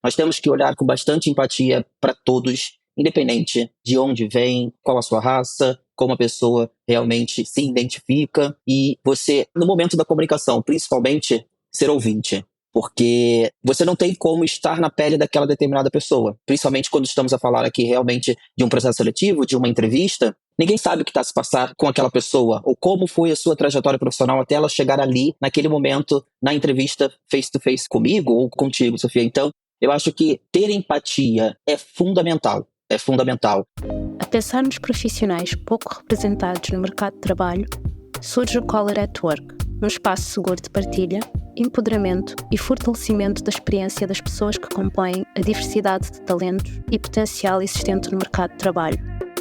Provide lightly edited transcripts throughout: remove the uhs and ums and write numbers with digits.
Nós temos que olhar com bastante empatia para todos, independente de onde vem, qual a sua raça, como a pessoa realmente se identifica. E você, no momento da comunicação, principalmente, ser ouvinte. Porque você não tem como estar na pele daquela determinada pessoa. Principalmente quando estamos a falar aqui realmente de um processo seletivo, de uma entrevista. Ninguém sabe o que está a se passar com aquela pessoa, ou como foi a sua trajetória profissional até ela chegar ali, naquele momento, na entrevista face-to-face comigo ou contigo, Sofia. Então, eu acho que ter empatia é fundamental. É fundamental. A pensar nos profissionais pouco representados no mercado de trabalho, surge o Color at Work, um espaço seguro de partilha, empoderamento e fortalecimento da experiência das pessoas que compõem a diversidade de talentos e potencial existente no mercado de trabalho.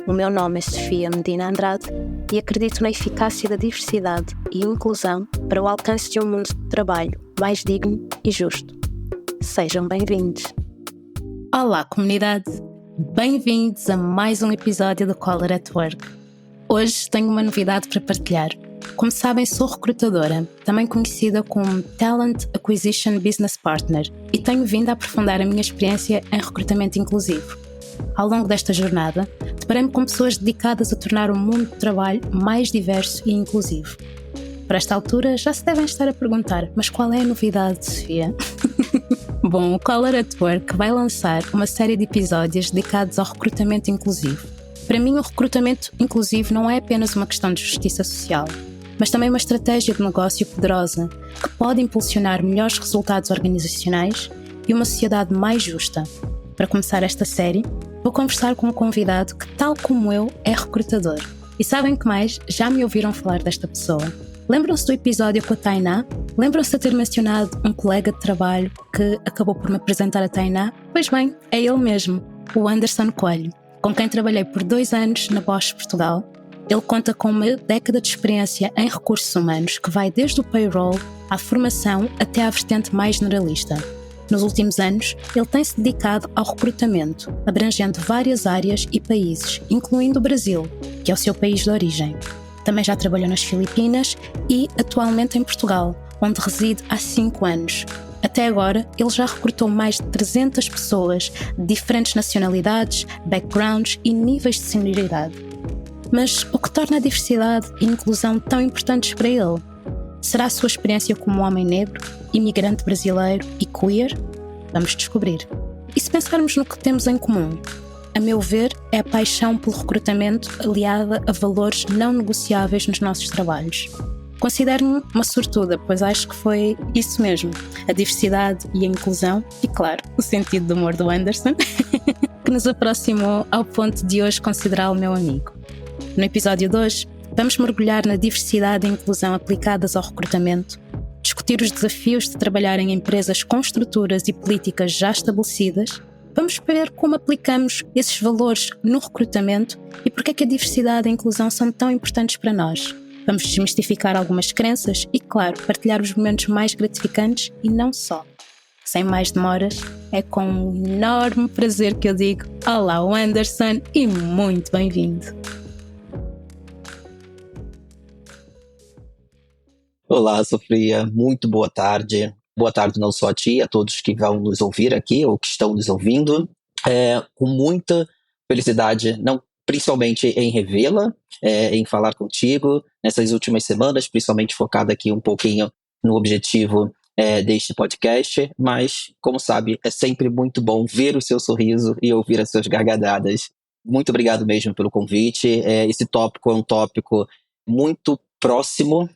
O meu nome é Sofia Medina Andrade e acredito na eficácia da diversidade e inclusão para o alcance de um mundo de trabalho mais digno e justo. Sejam bem-vindos. Olá, comunidade! Bem-vindos a mais um episódio do Color at Work. Hoje tenho uma novidade para partilhar. Como sabem, sou recrutadora, também conhecida como Talent Acquisition Business Partner, e tenho vindo a aprofundar a minha experiência em recrutamento inclusivo. Ao longo desta jornada, deparei-me com pessoas dedicadas a tornar o mundo de trabalho mais diverso e inclusivo. Para esta altura, já se devem estar a perguntar, mas qual é a novidade, Sofia? Bom, o Color at Work vai lançar uma série de episódios dedicados ao recrutamento inclusivo. Para mim, o recrutamento inclusivo não é apenas uma questão de justiça social, mas também uma estratégia de negócio poderosa que pode impulsionar melhores resultados organizacionais e uma sociedade mais justa. Para começar esta série, vou conversar com um convidado que, tal como eu, é recrutador. E sabem que mais? Já me ouviram falar desta pessoa. Lembram-se do episódio com a Tainá? Lembram-se de ter mencionado um colega de trabalho que acabou por me apresentar a Tainá? Pois bem, é ele mesmo, o Anderson Coelho, com quem trabalhei por 2 anos na Bosch Portugal. Ele conta com uma década de experiência em recursos humanos que vai desde o payroll à formação até à vertente mais generalista. Nos últimos anos, ele tem-se dedicado ao recrutamento, abrangendo várias áreas e países, incluindo o Brasil, que é o seu país de origem. Também já trabalhou nas Filipinas e, atualmente, em Portugal, onde reside há 5 anos. Até agora, ele já recrutou mais de 300 pessoas de diferentes nacionalidades, backgrounds e níveis de senioridade. Mas o que torna a diversidade e inclusão tão importantes para ele? Será a sua experiência como homem negro, imigrante brasileiro e queer? Vamos descobrir. E se pensarmos no que temos em comum? A meu ver, é a paixão pelo recrutamento aliada a valores não negociáveis nos nossos trabalhos. Considero-me uma sortuda, pois acho que foi isso mesmo, a diversidade e a inclusão, e claro, o sentido do humor do Anderson, que nos aproximou ao ponto de hoje considerá-lo meu amigo. No episódio de hoje, vamos mergulhar na diversidade e inclusão aplicadas ao recrutamento, discutir os desafios de trabalhar em empresas com estruturas e políticas já estabelecidas. Vamos ver como aplicamos esses valores no recrutamento e porque é que a diversidade e a inclusão são tão importantes para nós. Vamos desmistificar algumas crenças e, claro, partilhar os momentos mais gratificantes e não só. Sem mais demoras, é com um enorme prazer que eu digo olá, Anderson, e muito bem-vindo. Olá, Sofia. Muito boa tarde. Boa tarde não só a ti, a todos que vão nos ouvir aqui ou que estão nos ouvindo. Com muita felicidade, não, principalmente em revê-la, em falar contigo nessas últimas semanas, principalmente focada aqui um pouquinho no objetivo deste podcast, mas, como sabe, é sempre muito bom ver o seu sorriso e ouvir as suas gargalhadas. Muito obrigado mesmo pelo convite. Esse tópico é um tópico muito próximo,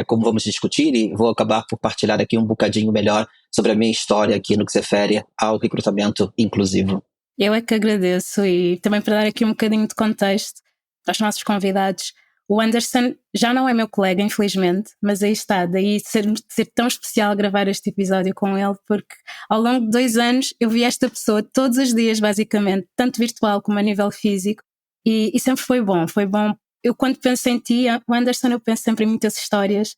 como vamos discutir, e vou acabar por partilhar aqui um bocadinho melhor sobre a minha história aqui no que se refere ao recrutamento inclusivo. Eu é que agradeço, e também para dar aqui um bocadinho de contexto aos nossos convidados. O Anderson já não é meu colega, infelizmente, mas aí está, daí ser tão especial gravar este episódio com ele, porque ao longo de 2 anos eu vi esta pessoa todos os dias, basicamente, tanto virtual como a nível físico, e sempre foi bom. Eu, quando penso em ti, o Anderson, eu penso sempre em muitas histórias.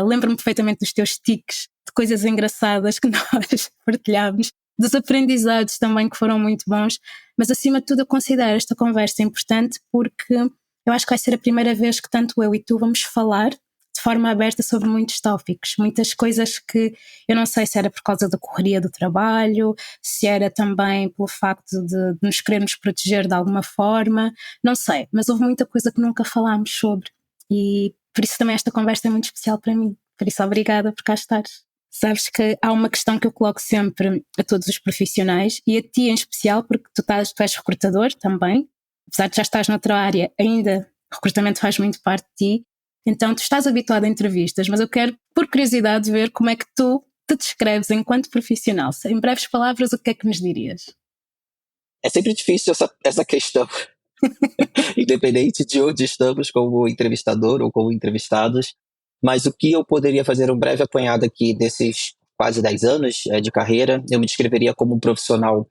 Lembro-me perfeitamente dos teus tiques, de coisas engraçadas que nós partilhámos, dos aprendizados também que foram muito bons, mas acima de tudo eu considero esta conversa importante porque eu acho que vai ser a primeira vez que tanto eu e tu vamos falar de forma aberta sobre muitos tópicos, muitas coisas que eu não sei se era por causa da correria do trabalho, se era também pelo facto de nos querermos proteger de alguma forma, não sei, mas houve muita coisa que nunca falámos sobre e por isso também esta conversa é muito especial para mim, por isso obrigada por cá estares. Sabes que há uma questão que eu coloco sempre a todos os profissionais e a ti em especial, porque tu és recrutador também, apesar de já estás noutra área, ainda o recrutamento faz muito parte de ti, então tu estás habituado a entrevistas, mas eu quero, por curiosidade, ver como é que tu te descreves enquanto profissional. Em breves palavras, o que é que nos dirias? É sempre difícil essa questão, independente de onde estamos como entrevistador ou como entrevistados, mas o que eu poderia fazer um breve apanhado aqui desses quase 10 anos de carreira, eu me descreveria como um profissional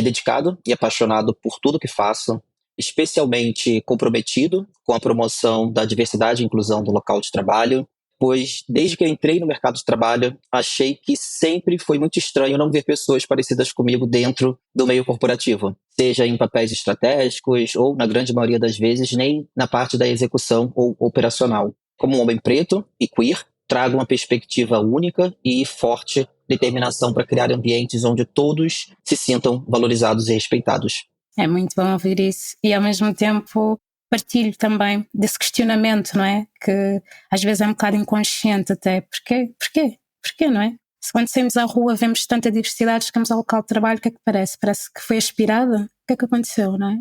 dedicado e apaixonado por tudo que faço, especialmente comprometido com a promoção da diversidade e inclusão do local de trabalho, pois desde que eu entrei no mercado de trabalho, achei que sempre foi muito estranho não ver pessoas parecidas comigo dentro do meio corporativo, seja em papéis estratégicos ou, na grande maioria das vezes, nem na parte da execução ou operacional. Como um homem preto e queer, trago uma perspectiva única e forte determinação para criar ambientes onde todos se sintam valorizados e respeitados. É muito bom ouvir isso e ao mesmo tempo partilho também desse questionamento, não é? Que às vezes é um bocado inconsciente até. Porquê, não é? Se quando saímos à rua vemos tanta diversidade, chegamos ao local de trabalho, o que é que parece? Parece que foi aspirada? O que é que aconteceu, não é?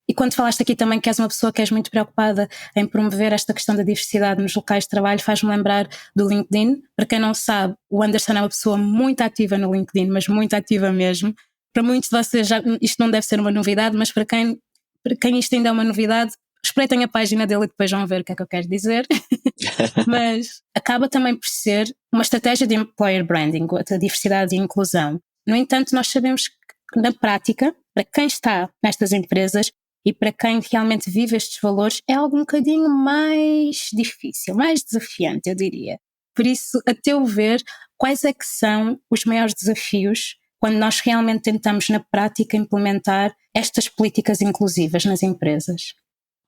E quando falaste aqui também que és uma pessoa que és muito preocupada em promover esta questão da diversidade nos locais de trabalho, faz-me lembrar do LinkedIn. Para quem não sabe, o Anderson é uma pessoa muito ativa no LinkedIn, mas muito ativa mesmo. Para muitos de vocês isto não deve ser uma novidade, mas para quem isto ainda é uma novidade, espreitem a página dele e depois vão ver o que é que eu quero dizer. Mas acaba também por ser uma estratégia de employer branding, a diversidade e a inclusão. No entanto, nós sabemos que na prática, para quem está nestas empresas e para quem realmente vive estes valores, é algo um bocadinho mais difícil, mais desafiante, eu diria. Por isso, a teu ver, quais é que são os maiores desafios quando nós realmente tentamos na prática implementar estas políticas inclusivas nas empresas?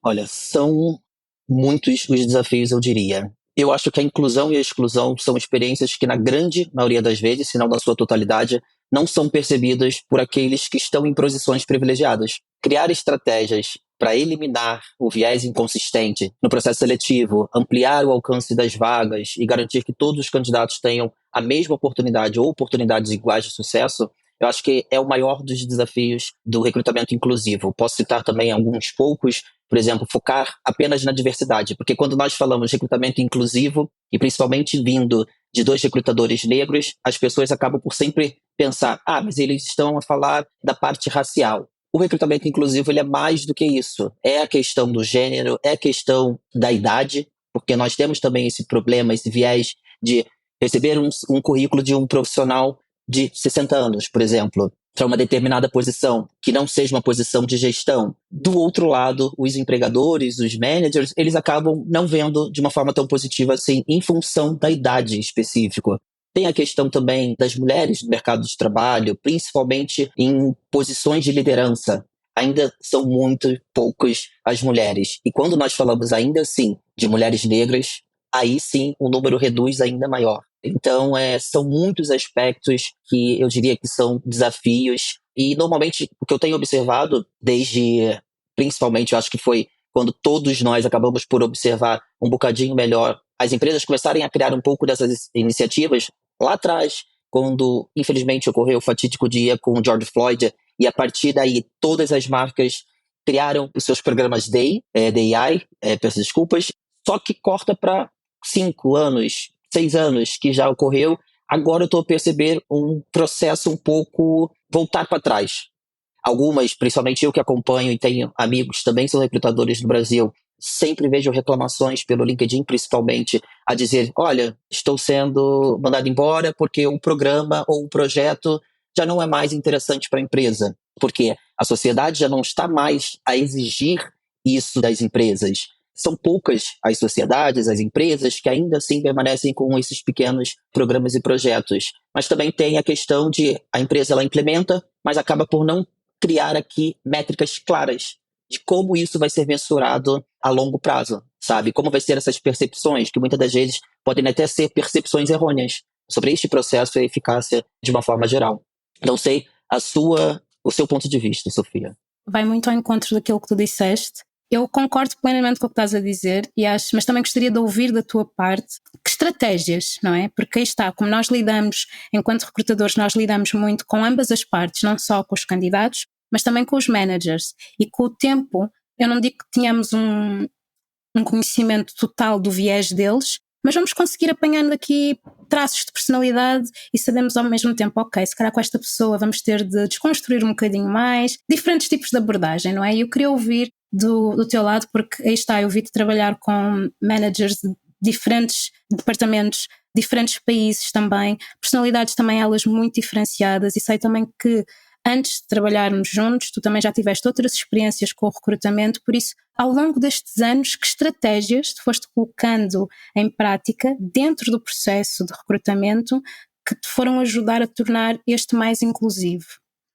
Olha, são muitos os desafios, eu diria. Eu acho que a inclusão e a exclusão são experiências que, na grande maioria das vezes, se não na sua totalidade, não são percebidas por aqueles que estão em posições privilegiadas. Criar estratégias para eliminar o viés inconsistente no processo seletivo, ampliar o alcance das vagas e garantir que todos os candidatos tenham a mesma oportunidade ou oportunidades iguais de sucesso, eu acho que é o maior dos desafios do recrutamento inclusivo. Posso citar também alguns poucos, por exemplo, focar apenas na diversidade, porque quando nós falamos de recrutamento inclusivo, e principalmente vindo de 2 recrutadores negros, as pessoas acabam por sempre pensar, mas eles estão a falar da parte racial. O recrutamento inclusivo ele é mais do que isso. É a questão do gênero, é a questão da idade, porque nós temos também esse problema, esse viés de receber um currículo de um profissional de 60 anos, por exemplo, para uma determinada posição, que não seja uma posição de gestão. Do outro lado, os empregadores, os managers, eles acabam não vendo de uma forma tão positiva assim, em função da idade específica. Tem a questão também das mulheres no mercado de trabalho, principalmente em posições de liderança. Ainda são muito poucas as mulheres. E quando nós falamos ainda assim de mulheres negras, aí sim o número reduz ainda maior. Então, são muitos aspectos que eu diria que são desafios. E normalmente o que eu tenho observado principalmente eu acho que foi quando todos nós acabamos por observar um bocadinho melhor as empresas começarem a criar um pouco dessas iniciativas lá atrás, quando infelizmente ocorreu o fatídico dia com o George Floyd, e a partir daí todas as marcas criaram os seus programas DEI, peço desculpas, só que corta para 5 anos, 6 anos que já ocorreu, agora eu estou a perceber um processo um pouco voltar para trás. Algumas, principalmente eu que acompanho e tenho amigos também são recrutadores no Brasil, sempre vejo reclamações pelo LinkedIn, principalmente, a dizer, olha, estou sendo mandado embora porque o programa ou o projeto já não é mais interessante para a empresa, porque a sociedade já não está mais a exigir isso das empresas. São poucas as sociedades, as empresas que ainda assim permanecem com esses pequenos programas e projetos. Mas também tem a questão de a empresa ela implementa, mas acaba por não criar aqui métricas claras de como isso vai ser mensurado a longo prazo. sabe? Como vai ser essas percepções, que muitas das vezes podem até ser percepções errôneas sobre este processo e a eficácia de uma forma geral. Não sei o seu ponto de vista, Sofia. Vai muito ao encontro daquilo que tu disseste. Eu concordo plenamente com o que estás a dizer, mas também gostaria de ouvir da tua parte que estratégias, não é? Porque aí está, como nós lidamos, enquanto recrutadores, nós lidamos muito com ambas as partes, não só com os candidatos, mas também com os managers. E com o tempo, eu não digo que tenhamos um conhecimento total do viés deles, mas vamos conseguir apanhando aqui traços de personalidade e sabemos ao mesmo tempo, ok, se calhar com esta pessoa vamos ter de desconstruir um bocadinho mais, diferentes tipos de abordagem, não é? E eu queria ouvir do teu lado, porque aí está, eu vi-te trabalhar com managers de diferentes departamentos, diferentes países também, personalidades também elas muito diferenciadas, e sei também que antes de trabalharmos juntos, tu também já tiveste outras experiências com o recrutamento, por isso, ao longo destes anos, que estratégias te foste colocando em prática dentro do processo de recrutamento que te foram ajudar a tornar este mais inclusivo?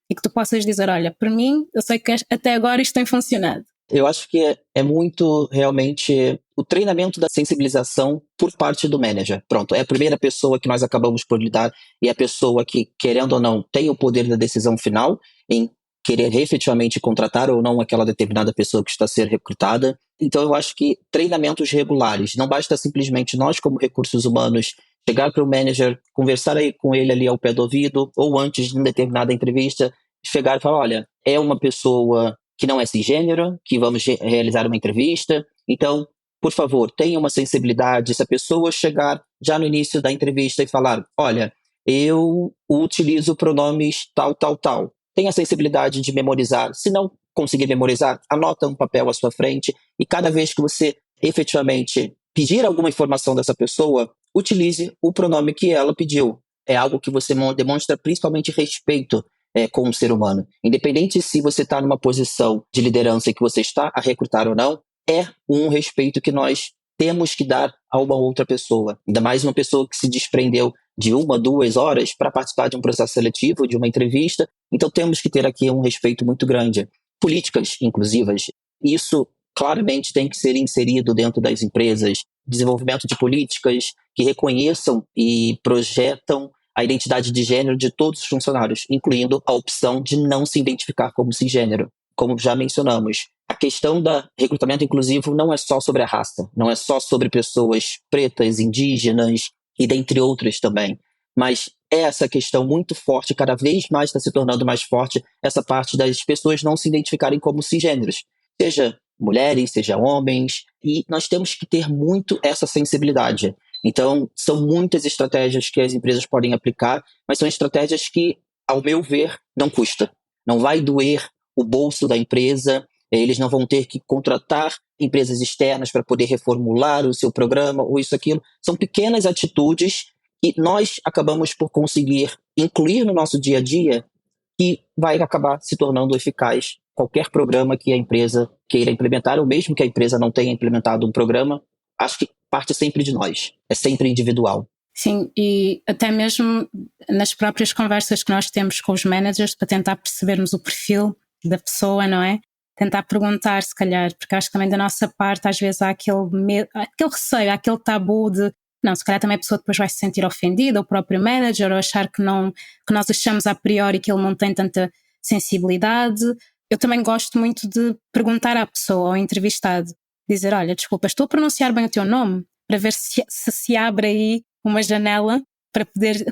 E que tu possas dizer, olha, para mim, eu sei que até agora isto tem funcionado. Eu acho que é muito realmente o treinamento da sensibilização por parte do manager. Pronto, é a primeira pessoa que nós acabamos por lidar e é a pessoa que, querendo ou não, tem o poder da decisão final em querer efetivamente contratar ou não aquela determinada pessoa que está a ser recrutada. Então eu acho que treinamentos regulares, não basta simplesmente nós como recursos humanos chegar para o manager, conversar aí com ele ali ao pé do ouvido ou antes de uma determinada entrevista, chegar e falar, olha, é uma pessoa que não é cisgênero, que vamos realizar uma entrevista. Então, por favor, tenha uma sensibilidade. Se a pessoa chegar já no início da entrevista e falar, olha, eu utilizo pronomes tal, tal, tal. Tenha a sensibilidade de memorizar. Se não conseguir memorizar, anota um papel à sua frente e cada vez que você efetivamente pedir alguma informação dessa pessoa, utilize o pronome que ela pediu. É algo que você demonstra principalmente respeito com o ser humano. Independente se você está numa posição de liderança que você está a recrutar ou não, é um respeito que nós temos que dar a uma outra pessoa. Ainda mais uma pessoa que se desprendeu de 1-2 horas para participar de um processo seletivo, de uma entrevista. Então temos que ter aqui um respeito muito grande. Políticas inclusivas, isso claramente tem que ser inserido dentro das empresas. Desenvolvimento de políticas que reconheçam e projetam a identidade de gênero de todos os funcionários, incluindo a opção de não se identificar como cisgênero. Como já mencionamos, a questão do recrutamento inclusivo não é só sobre a raça, não é só sobre pessoas pretas, indígenas e dentre outras também, mas é essa questão muito forte, cada vez mais está se tornando mais forte, essa parte das pessoas não se identificarem como cisgêneros, seja mulheres, seja homens, e nós temos que ter muito essa sensibilidade. Então, são muitas estratégias que as empresas podem aplicar, mas são estratégias que, ao meu ver, não custa. Não vai doer o bolso da empresa, eles não vão ter que contratar empresas externas para poder reformular o seu programa ou isso, aquilo. São pequenas atitudes que nós acabamos por conseguir incluir no nosso dia a dia e vai acabar se tornando eficaz qualquer programa que a empresa queira implementar, ou mesmo que a empresa não tenha implementado um programa. Acho que parte sempre de nós, é sempre individual. Sim, e até mesmo nas próprias conversas que nós temos com os managers para tentar percebermos o perfil da pessoa, não é? Tentar perguntar, se calhar, porque acho que também da nossa parte às vezes há aquele medo, aquele receio, há aquele tabu de não, se calhar também a pessoa depois vai se sentir ofendida, o próprio manager, ou achar que nós achamos a priori que ele não tem tanta sensibilidade. Eu também gosto muito de perguntar à pessoa, ao entrevistado, dizer, olha, desculpa, estou a pronunciar bem o teu nome? Para ver se abre aí uma janela para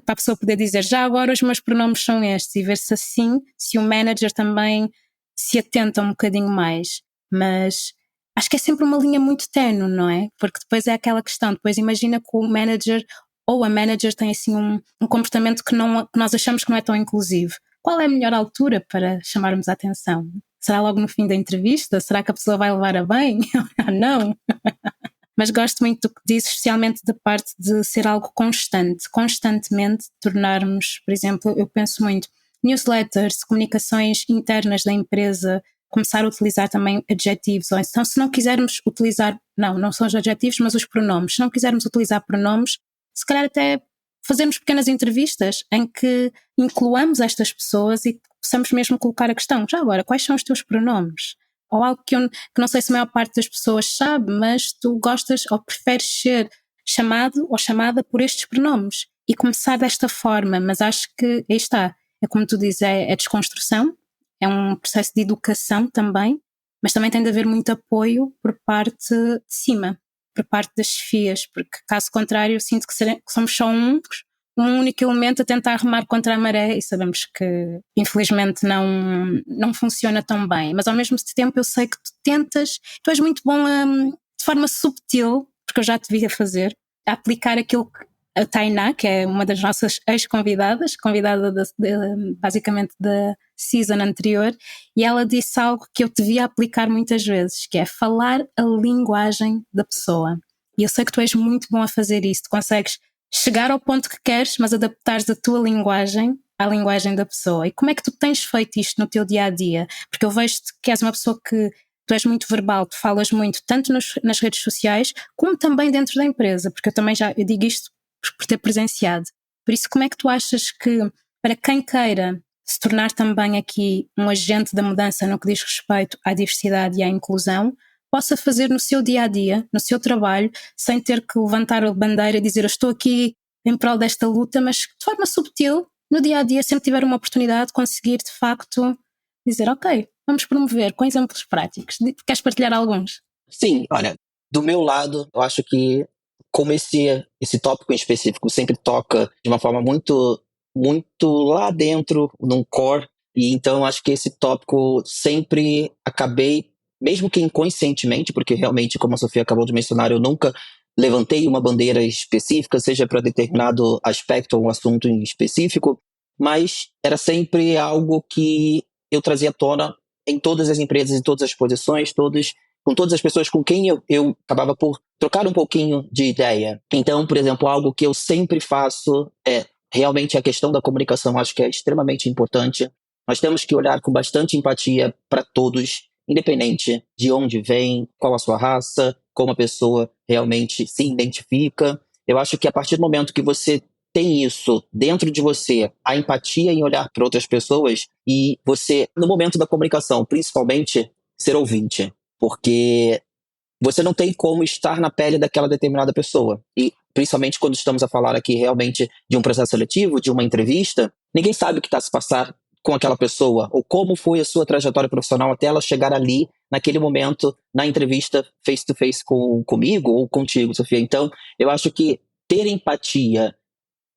a pessoa poder dizer, já agora os meus pronomes são estes, e ver se assim, se o manager também se atenta um bocadinho mais. Mas acho que é sempre uma linha muito ténue, não é? Porque depois é aquela questão, depois imagina que o manager ou a manager tem assim um comportamento que nós achamos que não é tão inclusivo. Qual é a melhor altura para chamarmos a atenção? Será logo no fim da entrevista? Será que a pessoa vai levar a bem? Não. Mas gosto muito do que dizes, especialmente da parte de ser algo constante, constantemente tornarmos, por exemplo, eu penso muito, newsletters, comunicações internas da empresa, começar a utilizar também adjetivos, ou então se não quisermos utilizar, não são os adjetivos, mas os pronomes, se não quisermos utilizar pronomes, se calhar até fazermos pequenas entrevistas em que incluamos estas pessoas e possamos mesmo colocar a questão, já agora, quais são os teus pronomes? ou algo que não sei se a maior parte das pessoas sabe, mas tu gostas ou preferes ser chamado ou chamada por estes pronomes e começar desta forma, mas acho que aí está, é como tu dizes, é desconstrução, é um processo de educação também, mas também tem de haver muito apoio por parte de cima, por parte das chefias, porque caso contrário eu sinto que somos só um único elemento a tentar remar contra a maré e sabemos que infelizmente não funciona tão bem, mas ao mesmo tempo eu sei que tu tentas, tu és muito bom de forma subtil, porque eu já te vi a fazer, a aplicar aquilo que a Tainá, que é uma das nossas ex-convidadas, convidada basicamente da season anterior, e ela disse algo que eu te vi aplicar muitas vezes, que é falar a linguagem da pessoa. E eu sei que tu és muito bom a fazer isso, tu consegues chegar ao ponto que queres, mas adaptares a tua linguagem à linguagem da pessoa. E como é que tu tens feito isto no teu dia-a-dia? Porque eu vejo-te que és uma pessoa que tu és muito verbal, tu falas muito, tanto nas redes sociais, como também dentro da empresa, porque eu digo isto por ter presenciado. Por isso, como é que tu achas que, para quem queira se tornar também aqui um agente da mudança no que diz respeito à diversidade e à inclusão, possa fazer no seu dia-a-dia, no seu trabalho, sem ter que levantar a bandeira e dizer eu estou aqui em prol desta luta, mas de forma subtil, no dia-a-dia, sempre tiver uma oportunidade de conseguir, de facto, dizer ok, vamos promover com exemplos práticos. Queres partilhar alguns? Sim, olha, do meu lado, eu acho que como esse tópico em específico sempre toca de uma forma muito, muito lá dentro, num core, e então acho que esse tópico sempre acabei, mesmo que inconscientemente, porque realmente, como a Sofia acabou de mencionar, eu nunca levantei uma bandeira específica, seja para determinado aspecto ou um assunto em específico, mas era sempre algo que eu trazia à tona em todas as empresas, em todas as posições, com todas as pessoas com quem eu acabava por trocar um pouquinho de ideia. Então, por exemplo, algo que eu sempre faço é realmente a questão da comunicação, acho que é extremamente importante. Nós temos que olhar com bastante empatia para todos, independente de onde vem, qual a sua raça, como a pessoa realmente se identifica. Eu acho que a partir do momento que você tem isso dentro de você, a empatia em olhar para outras pessoas, e você, no momento da comunicação, principalmente, ser ouvinte. Porque você não tem como estar na pele daquela determinada pessoa. E principalmente quando estamos a falar aqui realmente de um processo seletivo, de uma entrevista, ninguém sabe o que está a se passar com aquela pessoa, ou como foi a sua trajetória profissional até ela chegar ali, naquele momento, na entrevista face to face comigo ou contigo, Sofia. Então, eu acho que ter empatia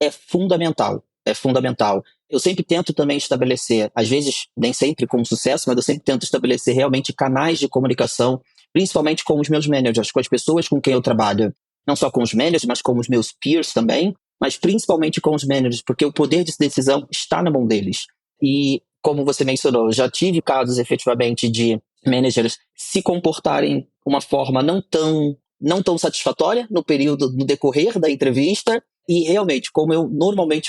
é fundamental. É fundamental. Eu sempre tento também estabelecer, às vezes nem sempre com sucesso, mas eu sempre tento estabelecer realmente canais de comunicação, principalmente com os meus managers, com as pessoas com quem eu trabalho. Não só com os managers, mas com os meus peers também, mas principalmente com os managers, porque o poder de decisão está na mão deles. E, como você mencionou, eu já tive casos efetivamente de managers se comportarem de uma forma não tão satisfatória no decorrer da entrevista. E realmente, como eu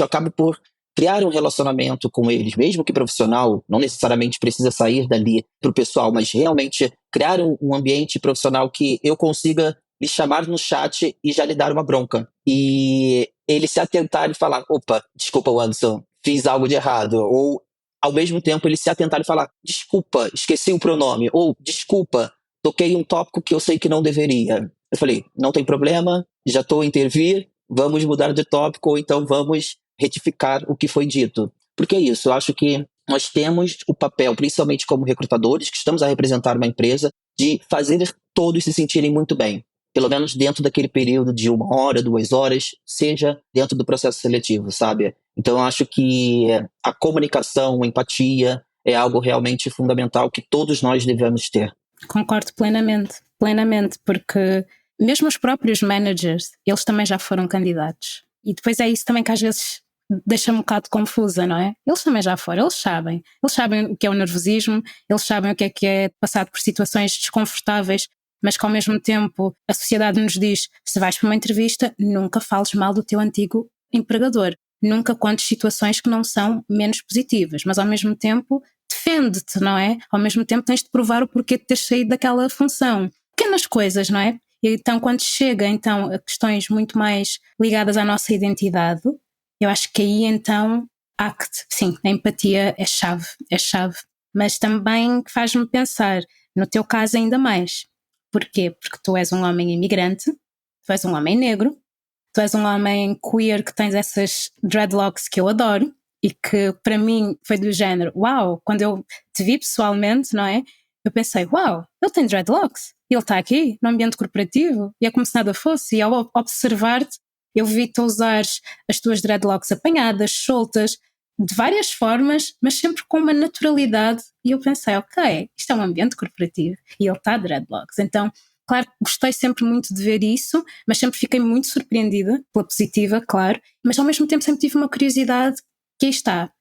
acabo por criar um relacionamento com eles, mesmo que profissional, não necessariamente precisa sair dali para o pessoal, mas realmente criar um ambiente profissional que eu consiga lhe chamar no chat e já lhe dar uma bronca. E ele se atentar e falar, opa, desculpa, Anderson, fiz algo de errado. Ou, ao mesmo tempo, ele se atentar e falar, desculpa, esqueci o pronome. Ou, desculpa, toquei um tópico que eu sei que não deveria. Eu falei, não tem problema, já estou a intervir, vamos mudar de tópico ou então vamos retificar o que foi dito. Porque é isso, eu acho que nós temos o papel, principalmente como recrutadores, que estamos a representar uma empresa, de fazer todos se sentirem muito bem. Pelo menos dentro daquele período de 1 hora, 2 horas, seja dentro do processo seletivo, sabe? Então eu acho que a comunicação, a empatia é algo realmente fundamental que todos nós devemos ter. Concordo plenamente, porque mesmo os próprios managers, eles também já foram candidatos. E depois é isso também que às vezes deixa-me um bocado confusa, não é? Eles também já foram, eles sabem o que é o nervosismo, eles sabem o que é passar por situações desconfortáveis, mas que ao mesmo tempo a sociedade nos diz, se vais para uma entrevista, nunca fales mal do teu antigo empregador, nunca contes situações que não são menos positivas, mas ao mesmo tempo defende-te, não é? Ao mesmo tempo tens de provar o porquê de teres saído daquela função. Pequenas coisas, não é? E então quando chega então a questões muito mais ligadas à nossa identidade, eu acho que aí então sim, a empatia é chave, mas também faz-me pensar, No teu caso ainda mais. Porquê? Porque tu és um homem imigrante, tu és um homem negro, tu és um homem queer que tens essas dreadlocks que eu adoro e que para mim foi do género, uau, quando eu te vi pessoalmente, não é? Eu pensei, uau, ele tem dreadlocks, ele está aqui no ambiente corporativo e é como se nada fosse. E ao observar-te, eu vi-te usar as tuas dreadlocks apanhadas, soltas, de várias formas, mas sempre com uma naturalidade. E eu pensei, ok, isto é um ambiente corporativo e ele está de dreadlocks. Então, claro, gostei sempre muito de ver isso, mas sempre fiquei muito surpreendida pela positiva, claro, mas ao mesmo tempo sempre tive uma curiosidade que aí está.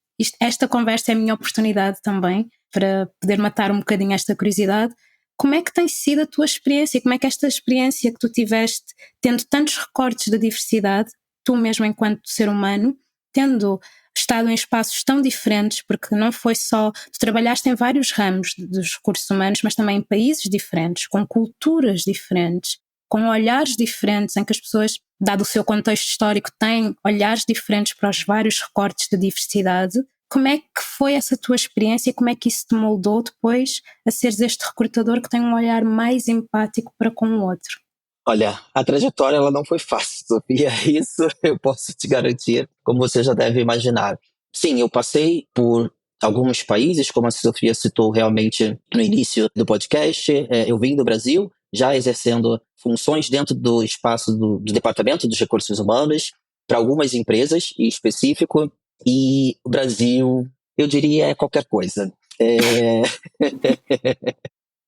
Esta conversa é a minha oportunidade também para poder matar um bocadinho esta curiosidade. Como é que tem sido a tua experiência? Como é que esta experiência que tu tiveste, tendo tantos recortes da diversidade, tu mesmo enquanto ser humano, tendo estado em espaços tão diferentes, porque não foi só, tu trabalhaste em vários ramos dos recursos humanos, mas também em países diferentes, com culturas diferentes, com olhares diferentes, em que as pessoas, dado o seu contexto histórico, têm olhares diferentes para os vários recortes de diversidade. Como é que foi essa tua experiência e como é que isso te moldou depois a seres este recrutador que tem um olhar mais empático para com o outro? Olha, a trajetória ela não foi fácil, Sofia. Isso eu posso te garantir, como você já deve imaginar. Sim, eu passei por alguns países, como a Sofia citou realmente no início do podcast. Eu vim do Brasil, já exercendo funções dentro do espaço do Departamento dos Recursos Humanos, para algumas empresas em específico. E o Brasil, eu diria, é qualquer coisa.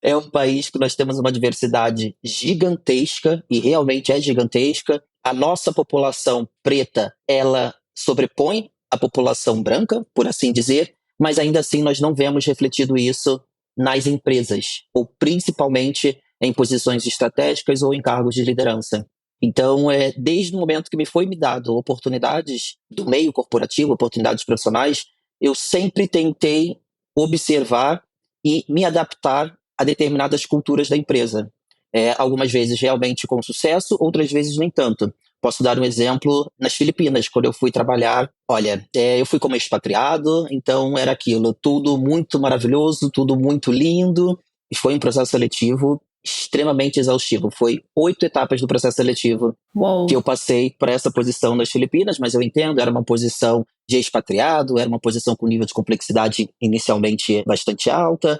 É um país que nós temos uma diversidade gigantesca, e realmente é gigantesca. A nossa população preta, ela sobrepõe a população branca, por assim dizer, mas ainda assim nós não vemos refletido isso nas empresas, ou principalmente em posições estratégicas ou em cargos de liderança. Então, desde o momento que me dado oportunidades do meio corporativo, oportunidades profissionais, eu sempre tentei observar e me adaptar a determinadas culturas da empresa. Algumas vezes realmente com sucesso, outras vezes nem tanto. Posso dar um exemplo nas Filipinas, quando eu fui trabalhar. Olha, eu fui como expatriado, então era aquilo, tudo muito maravilhoso, tudo muito lindo, e foi um processo seletivo extremamente exaustivo. Foi 8 etapas do processo seletivo que eu passei para essa posição nas Filipinas, mas eu entendo, era uma posição de expatriado, era uma posição com nível de complexidade inicialmente bastante alta.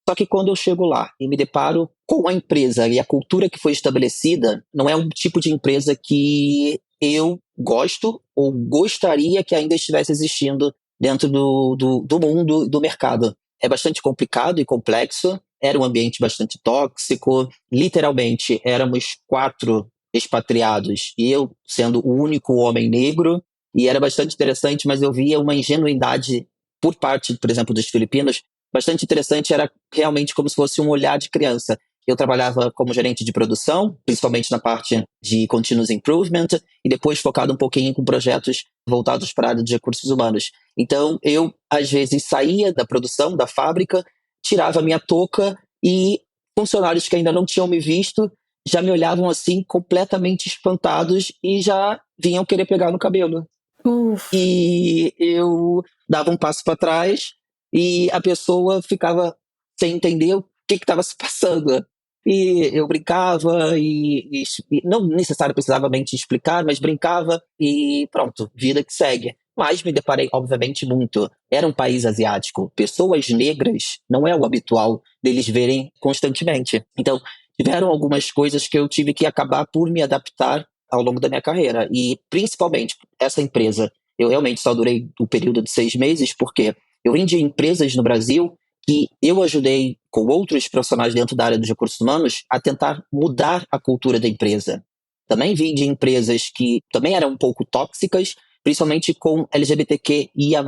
Só que quando eu chego lá e me deparo com a empresa e a cultura que foi estabelecida, não é um tipo de empresa que eu gosto ou gostaria que ainda estivesse existindo dentro do mundo do mercado. É bastante complicado e complexo, era um ambiente bastante tóxico, literalmente éramos 4 expatriados e eu sendo o único homem negro, e era bastante interessante, mas eu via uma ingenuidade por parte, por exemplo, dos filipinos, bastante interessante, era realmente como se fosse um olhar de criança. Eu trabalhava como gerente de produção, principalmente na parte de continuous improvement, e depois focado um pouquinho com projetos voltados para a área de recursos humanos. Então, eu, às vezes, saía da produção, da fábrica, tirava a minha touca e funcionários que ainda não tinham me visto já me olhavam assim, completamente espantados e já vinham querer pegar no cabelo. E eu dava um passo para trás e a pessoa ficava sem entender o que estava se passando. E eu brincava e não necessariamente explicar, mas brincava e pronto, vida que segue. Mas me deparei, obviamente, muito. Era um país asiático. Pessoas negras não é o habitual deles verem constantemente. Então, tiveram algumas coisas que eu tive que acabar por me adaptar ao longo da minha carreira. E, principalmente, essa empresa, eu realmente só durei o período de 6 meses, porque eu vim de empresas no Brasil que eu ajudei com outros profissionais dentro da área dos recursos humanos a tentar mudar a cultura da empresa. Também vim de empresas que também eram um pouco tóxicas, principalmente com LGBTQIA+.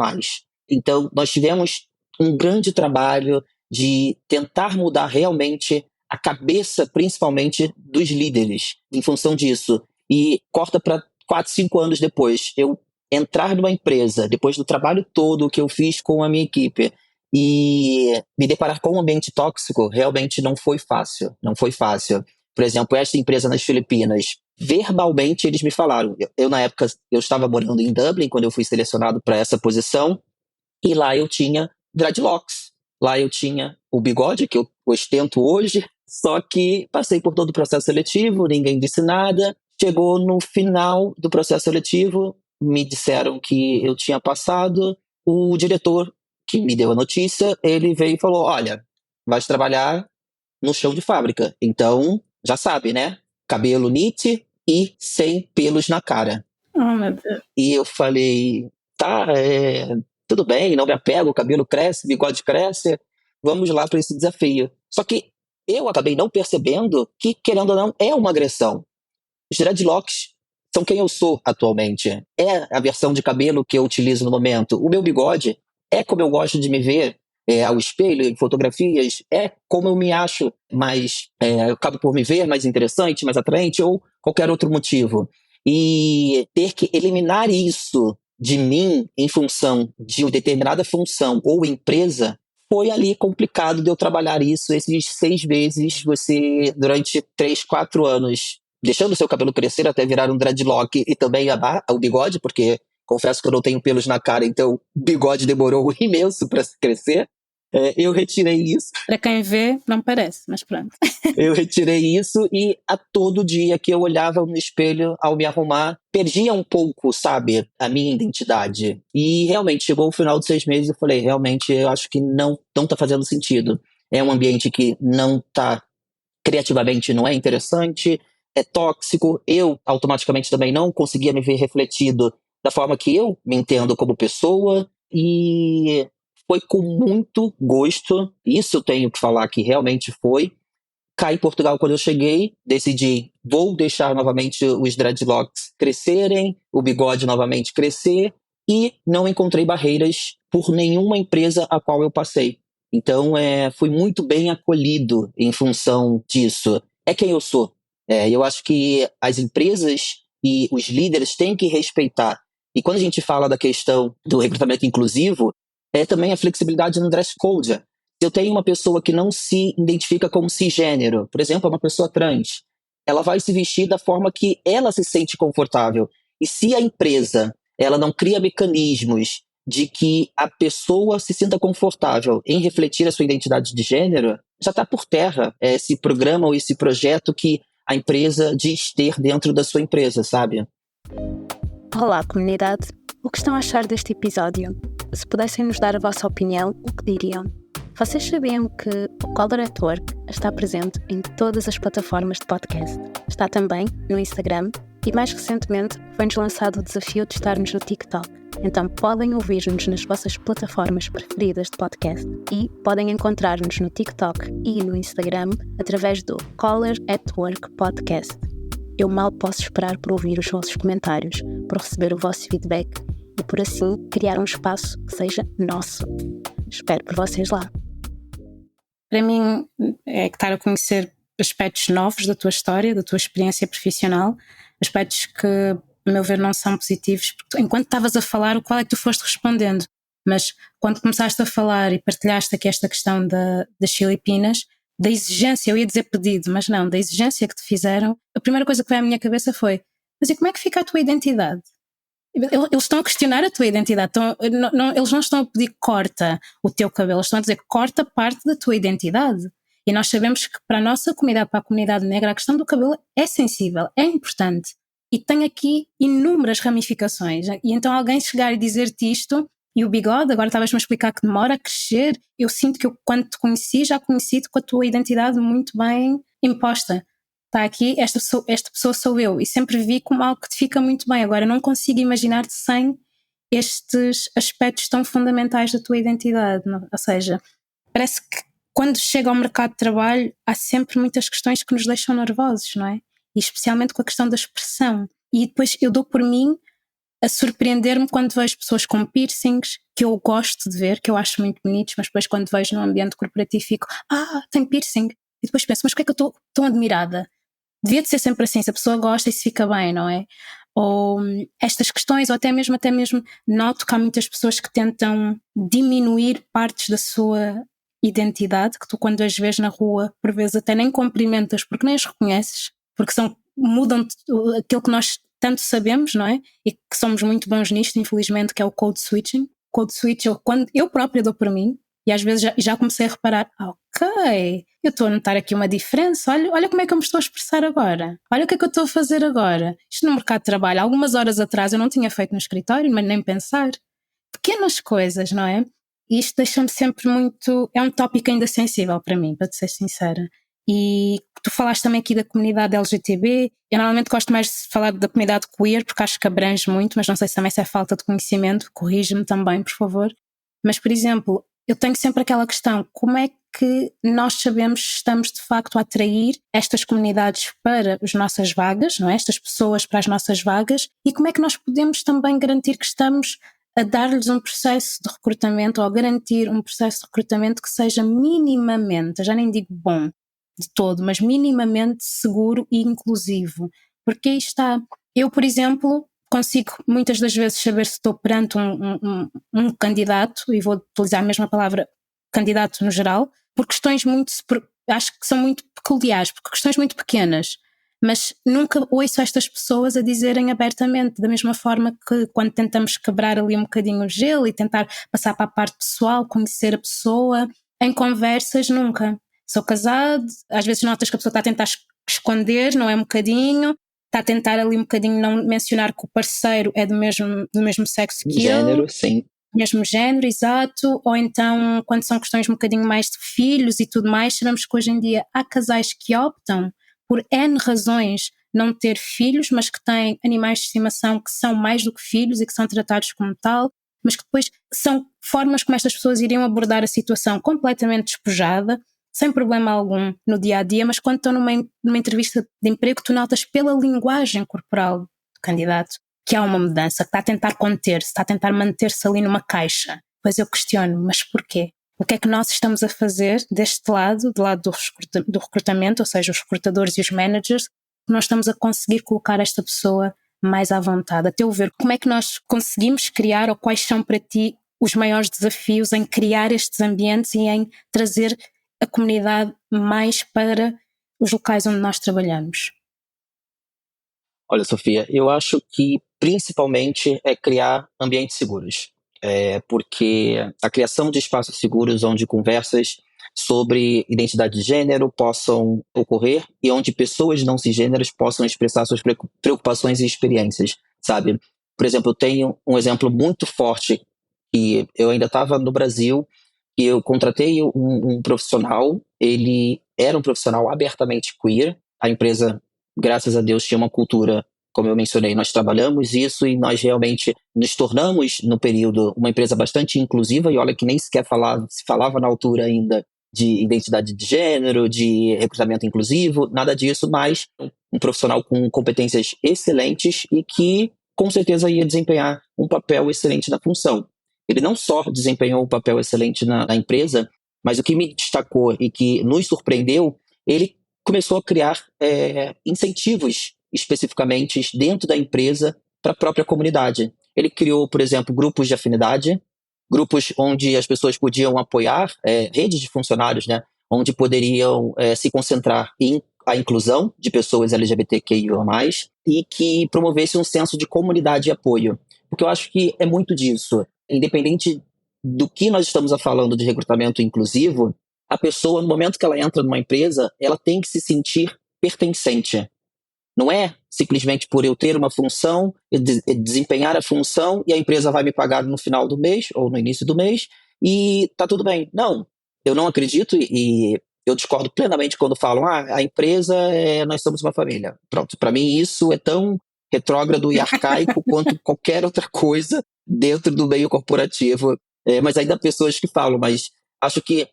Então, nós tivemos um grande trabalho de tentar mudar realmente a cabeça, principalmente, dos líderes, em função disso. E corta para 4, 5 anos depois, eu entrar numa empresa, depois do trabalho todo que eu fiz com a minha equipe, e me deparar com um ambiente tóxico, realmente não foi fácil. Não foi fácil. Por exemplo, esta empresa nas Filipinas, verbalmente eles me falaram. Eu na época, eu estava morando em Dublin, quando eu fui selecionado para essa posição, e lá eu tinha dreadlocks. Lá eu tinha o bigode, que eu ostento hoje, só que passei por todo o processo seletivo, ninguém disse nada. Chegou no final do processo seletivo, me disseram que eu tinha passado. O diretor que me deu a notícia, ele veio e falou: olha, vais trabalhar no chão de fábrica, então já sabe, né? Cabelo neat e sem pelos na cara. Oh, meu Deus. E eu falei, tá, tudo bem, não me apego, o cabelo cresce, o bigode cresce, vamos lá para esse desafio. Só que eu acabei não percebendo que, querendo ou não, é uma agressão. Os dreadlocks são quem eu sou atualmente. É a versão de cabelo que eu utilizo no momento. O meu bigode é como eu gosto de me ver ao espelho, em fotografias, é como eu me acho mais, eu acabo por me ver mais interessante, mais atraente, ou qualquer outro motivo. E ter que eliminar isso de mim em função de uma determinada função ou empresa, foi ali complicado de eu trabalhar isso esses 6 meses, você durante 3, 4 anos, deixando o seu cabelo crescer até virar um dreadlock e também o bigode, porque confesso que eu não tenho pelos na cara, então o bigode demorou imenso para crescer. Eu retirei isso. Para quem vê, não parece, mas pronto. Eu retirei isso e a todo dia que eu olhava no espelho ao me arrumar, perdia um pouco, sabe, a minha identidade. E realmente chegou o final de 6 meses e eu falei, realmente eu acho que não tá fazendo sentido. É um ambiente que não tá, criativamente não é interessante, é tóxico. Eu automaticamente também não conseguia me ver refletido da forma que eu me entendo como pessoa. E foi com muito gosto, isso eu tenho que falar que realmente foi. Cá em Portugal, quando eu cheguei, decidi, vou deixar novamente os dreadlocks crescerem, o bigode novamente crescer, e não encontrei barreiras por nenhuma empresa a qual eu passei. Então, fui muito bem acolhido em função disso. É quem eu sou. Eu acho que as empresas e os líderes têm que respeitar. E quando a gente fala da questão do recrutamento inclusivo, é também a flexibilidade no dress code. Se eu tenho uma pessoa que não se identifica como cisgênero, por exemplo, uma pessoa trans, ela vai se vestir da forma que ela se sente confortável. E se a empresa ela não cria mecanismos de que a pessoa se sinta confortável em refletir a sua identidade de gênero, já está por terra esse programa ou esse projeto que a empresa diz ter dentro da sua empresa, sabe? Olá, comunidade. O que estão a achar deste episódio? Se pudessem nos dar a vossa opinião, o que diriam? Vocês sabiam que o Color at Work está presente em todas as plataformas de podcast? Está também no Instagram e, mais recentemente, foi-nos lançado o desafio de estarmos no TikTok. Então podem ouvir-nos nas vossas plataformas preferidas de podcast e podem encontrar-nos no TikTok e no Instagram através do Color at Work Podcast. Eu mal posso esperar por ouvir os vossos comentários, por receber o vosso feedback e por assim criar um espaço que seja nosso. Espero por vocês lá. Para mim, é estar a conhecer aspectos novos da tua história, da tua experiência profissional, aspectos que, a meu ver, não são positivos, porque enquanto estavas a falar, o qual é que tu foste respondendo? Mas quando começaste a falar e partilhaste aqui esta questão das Filipinas, da exigência, eu ia dizer pedido, mas não, da exigência que te fizeram, a primeira coisa que veio à minha cabeça foi, mas e como é que fica a tua identidade? Eles estão a questionar a tua identidade, eles não estão a pedir corta o teu cabelo, eles estão a dizer corta parte da tua identidade. E nós sabemos que para a nossa comunidade, para a comunidade negra, a questão do cabelo é sensível, é importante e tem aqui inúmeras ramificações. E então alguém chegar e dizer-te isto, e o bigode, agora estavas-me a explicar que demora a crescer, eu sinto que eu, quando te conheci, já conheci-te com a tua identidade muito bem imposta. Está aqui, esta pessoa sou eu, e sempre vi como algo que te fica muito bem. Agora não consigo imaginar-te sem estes aspectos tão fundamentais da tua identidade. Ou seja, parece que quando chega ao mercado de trabalho há sempre muitas questões que nos deixam nervosos, não é? E especialmente com a questão da expressão. E depois eu dou por mim a surpreender-me quando vejo pessoas com piercings, que eu gosto de ver, que eu acho muito bonitos, mas depois quando vejo num ambiente corporativo fico, tem piercing. E depois penso, mas porquê é que eu estou tão admirada? Devia de ser sempre assim, se a pessoa gosta e se fica bem, não é? Ou estas questões, ou até mesmo noto que há muitas pessoas que tentam diminuir partes da sua identidade, que tu quando as vês na rua, por vezes até nem cumprimentas porque nem as reconheces, porque mudam aquilo que nós tanto sabemos, não é? E que somos muito bons nisto, infelizmente, que é o code switching. Code switch, quando eu própria dou por mim, E às vezes já comecei a reparar, ok, eu estou a notar aqui uma diferença, olha como é que eu me estou a expressar agora, olha o que é que eu estou a fazer agora. Isto no mercado de trabalho, algumas horas atrás eu não tinha feito no escritório, mas nem pensar. Pequenas coisas, não é? E isto deixa-me sempre muito... É um tópico ainda sensível para mim, para te ser sincera. E tu falaste também aqui da comunidade LGTB. Eu normalmente gosto mais de falar da comunidade queer, porque acho que abrange muito, mas não sei se também se é falta de conhecimento. Corrige-me também, por favor. Mas, por exemplo, eu tenho sempre aquela questão: como é que nós sabemos se estamos de facto a atrair estas comunidades para as nossas vagas, não é? Estas pessoas para as nossas vagas, e como é que nós podemos também garantir que estamos a dar-lhes um processo de recrutamento, ou a garantir um processo de recrutamento que seja minimamente, eu já nem digo bom de todo, mas minimamente seguro e inclusivo. Porque aí está, eu, por exemplo, consigo muitas das vezes saber se estou perante um candidato, e vou utilizar a mesma palavra, candidato no geral, por questões muito, acho que são muito peculiares, porque questões muito pequenas. Mas nunca ouço estas pessoas a dizerem abertamente, da mesma forma que quando tentamos quebrar ali um bocadinho o gelo e tentar passar para a parte pessoal, conhecer a pessoa, em conversas nunca. Sou casado, às vezes notas que a pessoa está a tentar esconder, não é, um bocadinho, está a tentar ali um bocadinho não mencionar que o parceiro é do mesmo sexo que Gênero, ele. sim. Mesmo género, exato. Ou então, quando são questões um bocadinho mais de filhos e tudo mais, sabemos que hoje em dia há casais que optam por N razões não ter filhos, mas que têm animais de estimação que são mais do que filhos e que são tratados como tal, mas que depois são formas como estas pessoas iriam abordar a situação completamente despojada, sem problema algum no dia-a-dia, mas quando estão numa entrevista de emprego, tu notas pela linguagem corporal do candidato que há uma mudança, que está a tentar conter-se, está a tentar manter-se ali numa caixa. Pois eu questiono, mas porquê? O que é que nós estamos a fazer deste lado, do lado do recrutamento, ou seja, os recrutadores e os managers, que nós estamos a conseguir colocar esta pessoa mais à vontade? A teu ver, como é que nós conseguimos criar, ou quais são para ti os maiores desafios em criar estes ambientes e em trazer a comunidade mais para os locais onde nós trabalhamos? Olha, Sofia, eu acho que principalmente é criar ambientes seguros. Porque a criação de espaços seguros onde conversas sobre identidade de gênero possam ocorrer e onde pessoas não cisgêneras possam expressar suas preocupações e experiências, sabe? Por exemplo, eu tenho um exemplo muito forte que eu ainda estava no Brasil e eu contratei um profissional, ele era um profissional abertamente queer, a empresa, graças a Deus, tinha uma cultura, como eu mencionei, nós trabalhamos isso e nós realmente nos tornamos, no período, uma empresa bastante inclusiva, e olha que nem sequer se falava na altura ainda de identidade de gênero, de recrutamento inclusivo, nada disso, mas um profissional com competências excelentes e que com certeza ia desempenhar um papel excelente na função. Ele não só desempenhou um papel excelente na empresa, mas o que me destacou e que nos surpreendeu, ele começou a criar incentivos especificamente dentro da empresa para a própria comunidade. Ele criou, por exemplo, grupos de afinidade, grupos onde as pessoas podiam apoiar, redes de funcionários, né, onde poderiam se concentrar em a inclusão de pessoas LGBTQIA+, e que promovesse um senso de comunidade e apoio. Porque eu acho que é muito disso. Independente do que nós estamos falando de recrutamento inclusivo, a pessoa, no momento que ela entra numa empresa, ela tem que se sentir pertencente. Não é simplesmente por eu ter uma função, desempenhar a função e a empresa vai me pagar no final do mês ou no início do mês e tá tudo bem. Não, eu não acredito e eu discordo plenamente quando falam a empresa, nós somos uma família. Pronto, para mim isso é tão retrógrado e arcaico quanto qualquer outra coisa dentro do meio corporativo. Mas ainda há pessoas que falam, mas acho que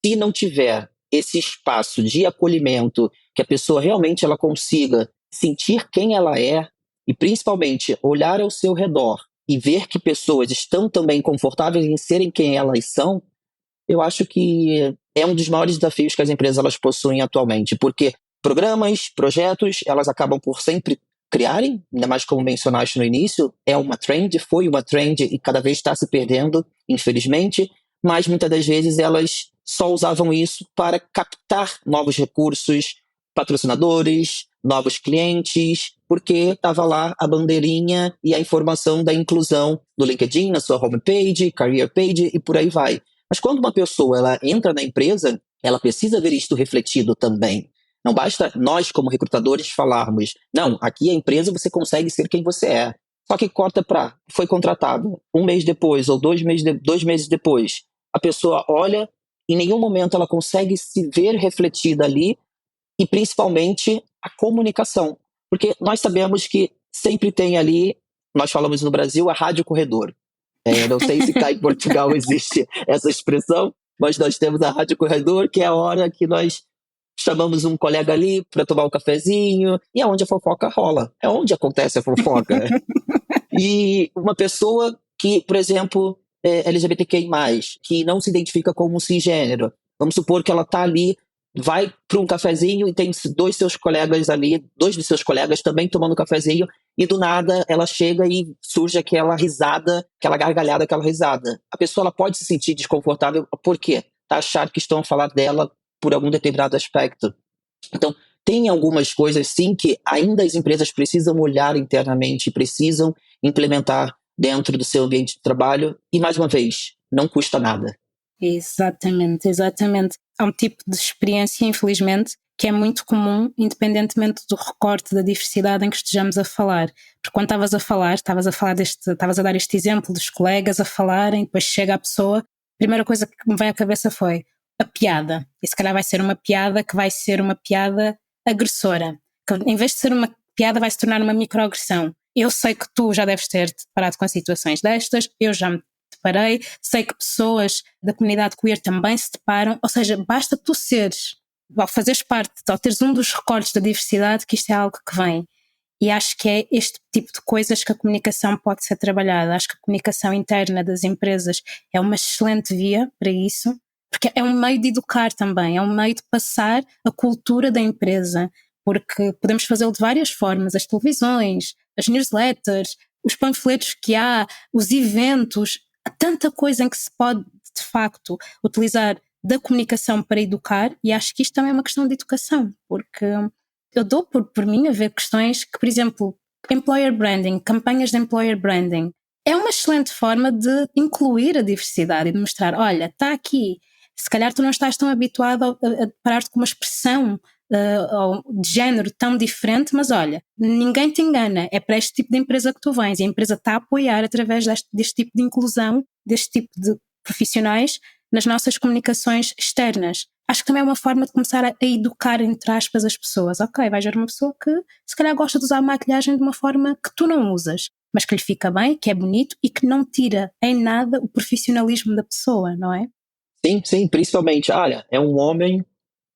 se não tiver esse espaço de acolhimento, que a pessoa realmente ela consiga sentir quem ela é e principalmente olhar ao seu redor e ver que pessoas estão também confortáveis em serem quem elas são, eu acho que é um dos maiores desafios que as empresas elas possuem atualmente, porque programas, projetos, elas acabam por sempre criarem, ainda mais como mencionaste no início, foi uma trend e cada vez está se perdendo, infelizmente, mas muitas das vezes elas só usavam isso para captar novos recursos, patrocinadores, novos clientes, porque estava lá a bandeirinha e a informação da inclusão no LinkedIn, na sua homepage, career page e por aí vai. Mas quando uma pessoa ela entra na empresa, ela precisa ver isto refletido também. Não basta nós, como recrutadores, falarmos, não, aqui a empresa você consegue ser quem você é. Só que corta para, foi contratado, um mês depois ou 2 meses depois, a pessoa olha, em nenhum momento ela consegue se ver refletida ali, e principalmente a comunicação. Porque nós sabemos que sempre tem ali, nós falamos no Brasil, a rádio corredor. Não sei se cá em Portugal existe essa expressão, mas nós temos a rádio corredor, que é a hora que nós chamamos um colega ali para tomar um cafezinho, e é onde a fofoca rola, é onde acontece a fofoca. E uma pessoa que, por exemplo, é LGBTQI+, que não se identifica como cisgênero, vamos supor que ela está ali, vai para um cafezinho e tem dois dos seus colegas também tomando um cafezinho, e do nada ela chega e surge aquela risada, aquela gargalhada, aquela risada. A pessoa ela pode se sentir desconfortável, por quê? Tá achar que estão a falar dela por algum determinado aspecto. Então, tem algumas coisas, sim, que ainda as empresas precisam olhar internamente, precisam implementar dentro do seu ambiente de trabalho. E, mais uma vez, não custa nada. Exatamente, exatamente. Há um tipo de experiência, infelizmente, que é muito comum, independentemente do recorte da diversidade em que estejamos a falar. Porque quando estavas a dar este exemplo dos colegas a falarem, depois chega a pessoa, a primeira coisa que me veio à cabeça foi a piada. E se calhar vai ser uma piada que vai ser uma piada agressora. Que em vez de ser uma piada vai se tornar uma microagressão. Eu sei que tu já deves ter te deparado com situações destas, eu já me deparei, sei que pessoas da comunidade queer também se deparam, ou seja, basta tu seres, ao fazeres parte, ao teres um dos recortes da diversidade, que isto é algo que vem. E acho que é este tipo de coisas que a comunicação pode ser trabalhada. Acho que a comunicação interna das empresas é uma excelente via para isso, porque é um meio de educar também, é um meio de passar a cultura da empresa, porque podemos fazê-lo de várias formas, as televisões, as newsletters, os panfletos que há, os eventos, há tanta coisa em que se pode, de facto, utilizar da comunicação para educar, e acho que isto também é uma questão de educação, porque eu dou por mim a ver questões que, por exemplo, employer branding, campanhas de employer branding, é uma excelente forma de incluir a diversidade e de mostrar, olha, está aqui, se calhar tu não estás tão habituado a deparar-te com uma expressão de género tão diferente, mas olha, ninguém te engana, é para este tipo de empresa que tu vens, e a empresa está a apoiar através deste tipo de inclusão, deste tipo de profissionais nas nossas comunicações externas. Acho que também é uma forma de começar a educar, entre aspas, as pessoas. Ok, vais ver uma pessoa que se calhar gosta de usar maquilhagem de uma forma que tu não usas, mas que lhe fica bem, que é bonito e que não tira em nada o profissionalismo da pessoa, não é? Sim, principalmente, olha, é um homem,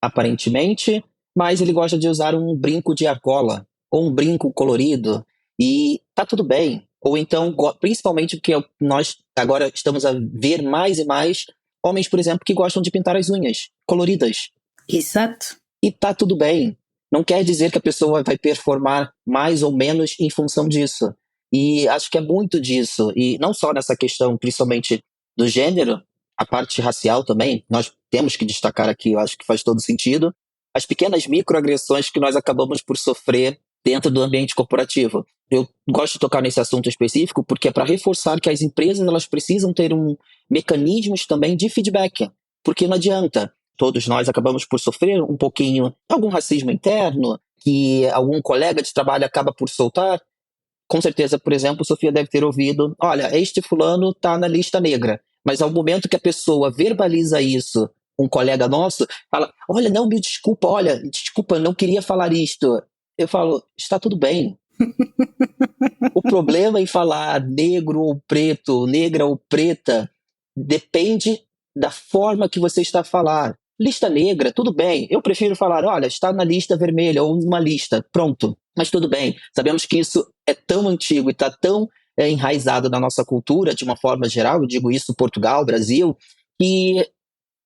aparentemente, mas ele gosta de usar um brinco de argola, ou um brinco colorido, e tá tudo bem. Ou então, principalmente porque nós agora estamos a ver mais e mais homens, por exemplo, que gostam de pintar as unhas coloridas. Exato. E tá tudo bem. Não quer dizer que a pessoa vai performar mais ou menos em função disso. E acho que é muito disso. E não só nessa questão, principalmente do gênero, a parte racial também, nós temos que destacar aqui, eu acho que faz todo sentido, as pequenas microagressões que nós acabamos por sofrer dentro do ambiente corporativo. Eu gosto de tocar nesse assunto específico porque é para reforçar que as empresas elas precisam ter mecanismos também de feedback, porque não adianta, todos nós acabamos por sofrer um pouquinho algum racismo interno, que algum colega de trabalho acaba por soltar. Com certeza, por exemplo, Sofia deve ter ouvido, olha, este fulano está na lista negra, mas ao momento que a pessoa verbaliza isso, um colega nosso fala, olha, não, me desculpa, não queria falar isto. Eu falo, está tudo bem. O problema em falar negro ou preto, negra ou preta, depende da forma que você está a falar. Lista negra, tudo bem. Eu prefiro falar, olha, está na lista vermelha ou numa lista, pronto. Mas tudo bem. Sabemos que isso é tão antigo e está tão enraizado na nossa cultura, de uma forma geral, eu digo isso Portugal, Brasil, que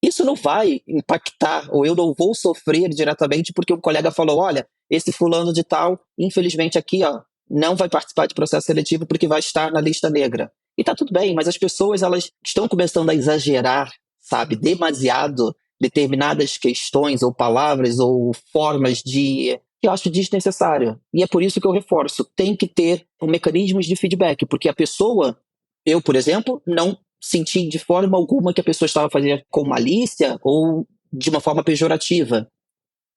isso não vai impactar, ou eu não vou sofrer diretamente porque um colega falou, olha, esse fulano de tal, infelizmente aqui, ó, não vai participar de processo seletivo porque vai estar na lista negra. E tá tudo bem, mas as pessoas, elas estão começando a exagerar, sabe, demasiado determinadas questões ou palavras ou formas que eu acho desnecessário. E é por isso que eu reforço, tem que ter mecanismos de feedback, porque a pessoa, eu, por exemplo, não senti de forma alguma que a pessoa estava fazendo com malícia ou de uma forma pejorativa.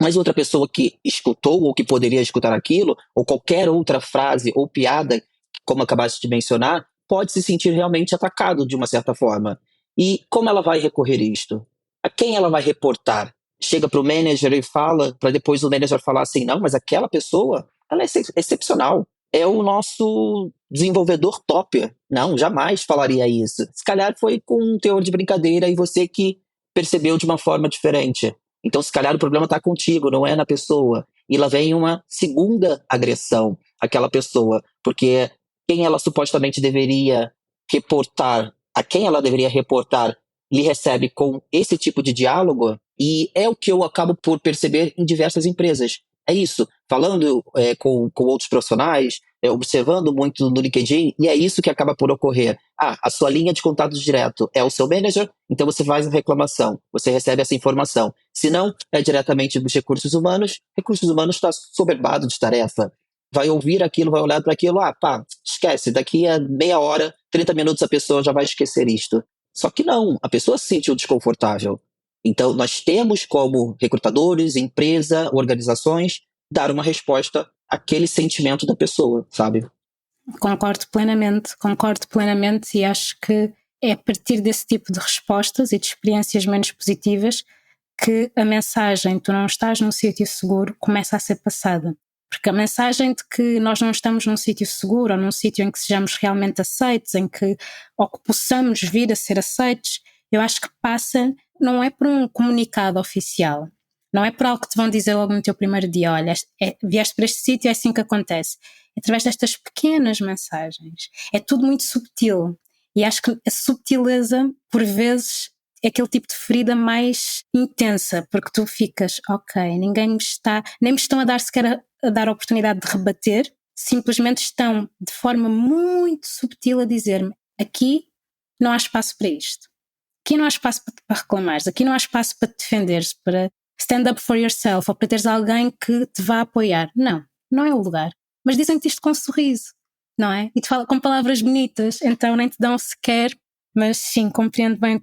Mas outra pessoa que escutou ou que poderia escutar aquilo, ou qualquer outra frase ou piada, como acabaste de mencionar, pode se sentir realmente atacado de uma certa forma. E como ela vai recorrer isto? A quem ela vai reportar? Chega para o manager e fala, para depois o manager falar assim, não, mas aquela pessoa, ela é excepcional. É o nosso desenvolvedor top. Não, jamais falaria isso. Se calhar foi com um teor de brincadeira e você que percebeu de uma forma diferente. Então, se calhar o problema está contigo, não é na pessoa. E lá vem uma segunda agressão àquela pessoa, porque quem ela supostamente deveria reportar, a quem ela deveria reportar, lhe recebe com esse tipo de diálogo, e é o que eu acabo por perceber em diversas empresas. É isso, falando com outros profissionais, observando muito no LinkedIn, e é isso que acaba por ocorrer. A sua linha de contatos direto é o seu manager, então você faz a reclamação, você recebe essa informação. Se não, é diretamente dos recursos humanos está soberbado de tarefa. Vai ouvir aquilo, vai olhar para aquilo, esquece, daqui a meia hora, 30 minutos a pessoa já vai esquecer isto. Só que não, a pessoa se sentiu desconfortável. Então, nós temos como recrutadores, empresa, organizações, dar uma resposta àquele sentimento da pessoa, sabe? Concordo plenamente e acho que é a partir desse tipo de respostas e de experiências menos positivas que a mensagem "tu não estás num sítio seguro" começa a ser passada. Porque a mensagem de que nós não estamos num sítio seguro ou num sítio em que sejamos realmente aceitos, ou que possamos vir a ser aceitos, eu acho que passa, não é por um comunicado oficial, não é por algo que te vão dizer logo no teu primeiro dia, olha, vieste para este sítio, é assim que acontece. É através destas pequenas mensagens. É tudo muito subtil. E acho que a subtileza, por vezes, é aquele tipo de ferida mais intensa, porque tu ficas, ok, nem me estão a dar sequer a dar a oportunidade de rebater, simplesmente estão de forma muito subtil a dizer-me, aqui não há espaço para isto. Aqui não há espaço para reclamares, aqui não há espaço para te defenderes, para stand up for yourself, ou para teres alguém que te vá apoiar. Não é o lugar. Mas dizem-te isto com um sorriso, não é? E te falam com palavras bonitas, então nem te dão sequer. Mas sim, compreendo bem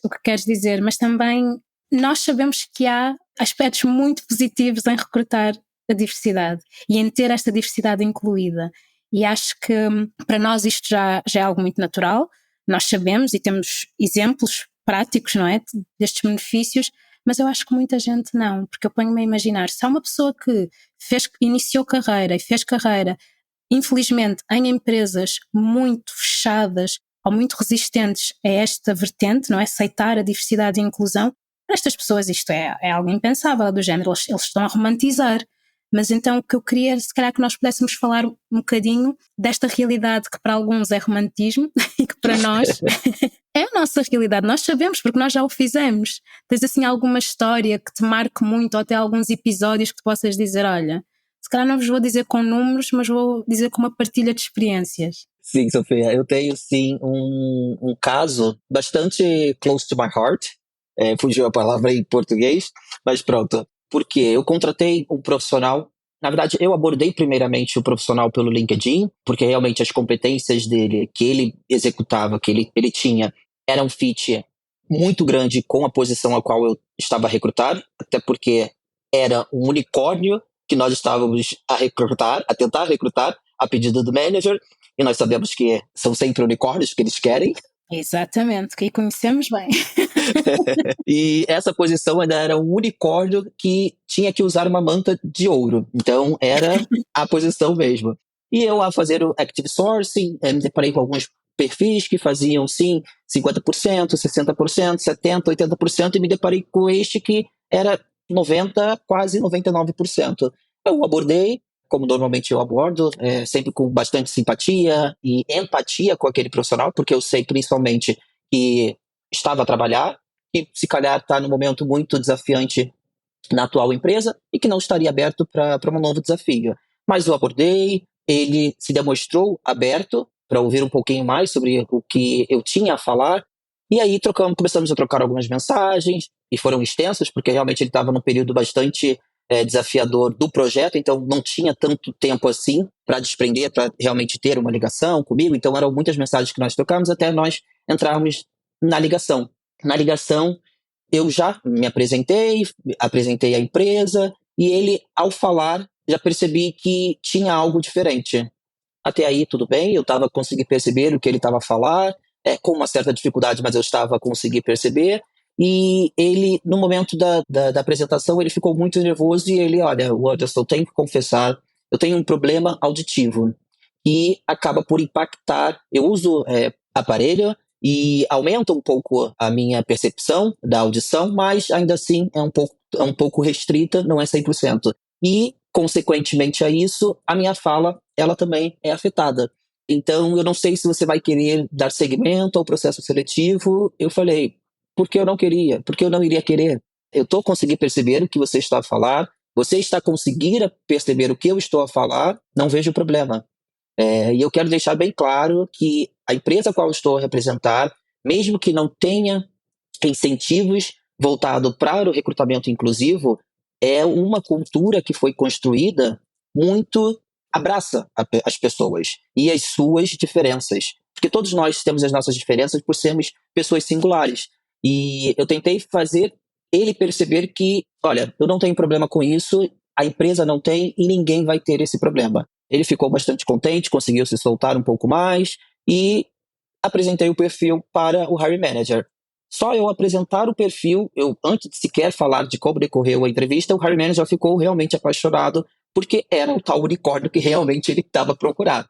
o que queres dizer, mas também nós sabemos que há aspectos muito positivos em recrutar a diversidade e em ter esta diversidade incluída. E acho que para nós isto já é algo muito natural, nós sabemos e temos exemplos práticos, não é, destes benefícios, mas eu acho que muita gente não, porque eu ponho-me a imaginar, se há uma pessoa que iniciou carreira e fez carreira, infelizmente, em empresas muito fechadas ou muito resistentes a esta vertente, não é? Aceitar a diversidade e a inclusão, para estas pessoas isto é algo impensável, do género, eles estão a romantizar. Mas então o que eu queria, se calhar que nós pudéssemos falar um bocadinho desta realidade que para alguns é romantismo e que para nós é a nossa realidade, nós sabemos porque nós já o fizemos. Tens assim alguma história que te marque muito ou até alguns episódios que tu possas dizer, olha, se calhar não vos vou dizer com números, mas vou dizer com uma partilha de experiências. Sim, Sofia, eu tenho sim um caso bastante close to my heart, fugiu a palavra em português, mas pronto, porque eu contratei um profissional, na verdade eu abordei primeiramente o profissional pelo LinkedIn, porque realmente as competências dele, que ele executava, que ele tinha, era um fit muito grande com a posição a qual eu estava a recrutar, até porque era um unicórnio que nós estávamos a tentar recrutar, a pedido do manager, e nós sabemos que são sempre unicórnios que eles querem. Exatamente, que conhecemos bem. E essa posição ainda era um unicórnio que tinha que usar uma manta de ouro. Então era a posição mesmo. E eu, a fazer o Active Sourcing, me deparei com alguns perfis que faziam, sim, 50%, 60%, 70%, 80%, e me deparei com este que era 90%, quase 99%. Eu abordei, como normalmente eu abordo, sempre com bastante simpatia e empatia com aquele profissional, porque eu sei principalmente que estava a trabalhar e se calhar está num momento muito desafiante na atual empresa e que não estaria aberto para um novo desafio. Mas eu abordei, ele se demonstrou aberto para ouvir um pouquinho mais sobre o que eu tinha a falar, e aí começamos a trocar algumas mensagens, e foram extensas, porque realmente ele estava num período bastante desafiador do projeto, então não tinha tanto tempo assim para desprender, para realmente ter uma ligação comigo, então eram muitas mensagens que nós trocamos até nós entrarmos na ligação. Na ligação, eu já me apresentei a empresa, e ele, ao falar, já percebi que tinha algo diferente. Até aí, tudo bem, eu estava conseguindo perceber o que ele estava a falar, com uma certa dificuldade, mas eu estava conseguindo perceber. E ele, no momento da apresentação, ele ficou muito nervoso e ele, olha, Anderson, eu tenho que confessar, eu tenho um problema auditivo e acaba por impactar. Eu uso aparelho e aumenta um pouco a minha percepção da audição, mas ainda assim é um pouco restrita, não é 100%. E, consequentemente a isso, a minha fala, ela também é afetada. Então, eu não sei se você vai querer dar seguimento ao processo seletivo. Eu falei, porque eu não queria, porque eu não iria querer. Eu estou conseguindo perceber o que você está a falar, você está conseguindo perceber o que eu estou a falar, não vejo problema. E eu quero deixar bem claro que a empresa a qual eu estou a representar, mesmo que não tenha incentivos voltados para o recrutamento inclusivo, é uma cultura que foi construída muito abraça as pessoas e as suas diferenças. Porque todos nós temos as nossas diferenças por sermos pessoas singulares. E eu tentei fazer ele perceber que, olha, eu não tenho problema com isso, a empresa não tem e ninguém vai ter esse problema. Ele ficou bastante contente, conseguiu se soltar um pouco mais e apresentei o perfil para o hiring manager. Só eu apresentar o perfil, antes de sequer falar de como decorreu a entrevista, o hiring manager ficou realmente apaixonado, porque era o tal unicórnio que realmente ele estava procurando.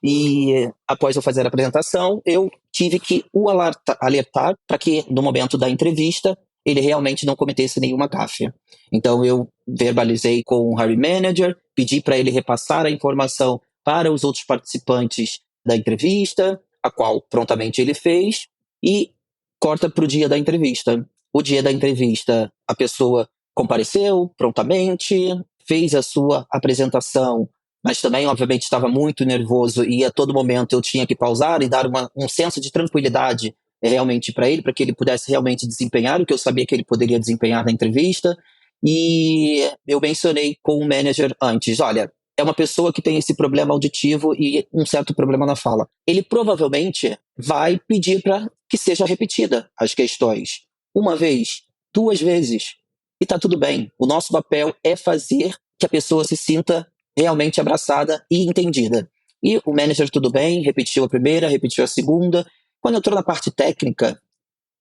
E após eu fazer a apresentação, eu tive que o alertar para que, no momento da entrevista, ele realmente não cometesse nenhuma gafe. Então eu verbalizei com o hiring manager, pedi para ele repassar a informação para os outros participantes da entrevista, a qual prontamente ele fez, e corta para o dia da entrevista. O dia da entrevista, a pessoa compareceu prontamente, fez a sua apresentação, mas também, obviamente, estava muito nervoso e a todo momento eu tinha que pausar e dar um senso de tranquilidade realmente para ele, para que ele pudesse realmente desempenhar o que eu sabia que ele poderia desempenhar na entrevista. E eu mencionei com o manager antes, olha, é uma pessoa que tem esse problema auditivo e um certo problema na fala. Ele provavelmente vai pedir para que seja repetida as questões. Uma vez, 2 vezes, e está tudo bem. O nosso papel é fazer que a pessoa se sinta realmente abraçada e entendida. E o manager, tudo bem, repetiu a primeira, repetiu a segunda. Quando entrou na parte técnica,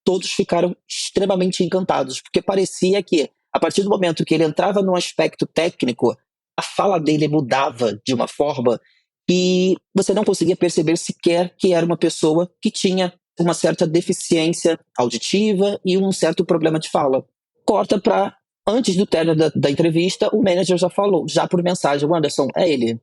todos ficaram extremamente encantados, porque parecia que, a partir do momento que ele entrava no aspecto técnico, a fala dele mudava de uma forma que você não conseguia perceber sequer que era uma pessoa que tinha uma certa deficiência auditiva e um certo problema de fala. Corta para, antes do término da entrevista, o manager já falou, já por mensagem, Anderson, é ele.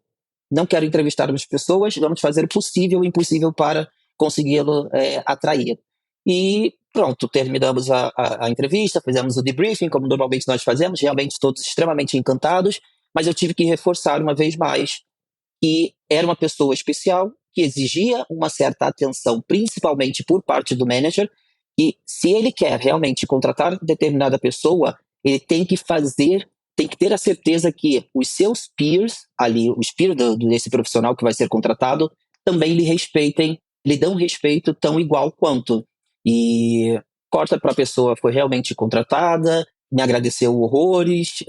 Não quero entrevistar as pessoas, vamos fazer o possível e o impossível para consegui-lo atrair. E pronto, terminamos a entrevista, fizemos o debriefing, como normalmente nós fazemos, realmente todos extremamente encantados, mas eu tive que reforçar uma vez mais que era uma pessoa especial, que exigia uma certa atenção, principalmente por parte do manager, e se ele quer realmente contratar determinada pessoa, ele tem que ter a certeza que os seus peers, ali, os peers desse profissional que vai ser contratado, também lhe respeitem, lhe dão respeito tão igual quanto. E corta para a pessoa, foi realmente contratada, me agradeceu horrores,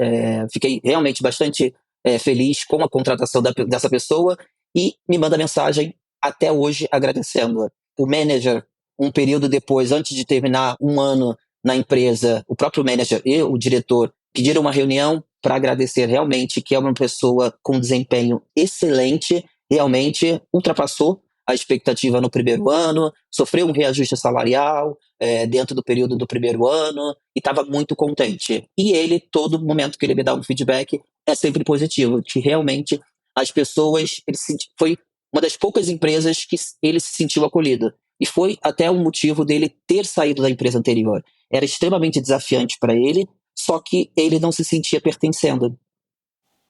fiquei realmente bastante feliz com a contratação dessa pessoa e me manda mensagem até hoje agradecendo. O manager, um período depois, antes de terminar 1 ano na empresa, o próprio manager e o diretor pediram uma reunião para agradecer realmente que é uma pessoa com desempenho excelente, realmente ultrapassou a expectativa no primeiro ano, sofreu um reajuste salarial dentro do período do primeiro ano e estava muito contente. E ele, todo momento que ele me dá um feedback, é sempre positivo, que realmente as pessoas, foi uma das poucas empresas que ele se sentiu acolhido. E foi até o motivo dele ter saído da empresa anterior. Era extremamente desafiante para ele, só que ele não se sentia pertencendo.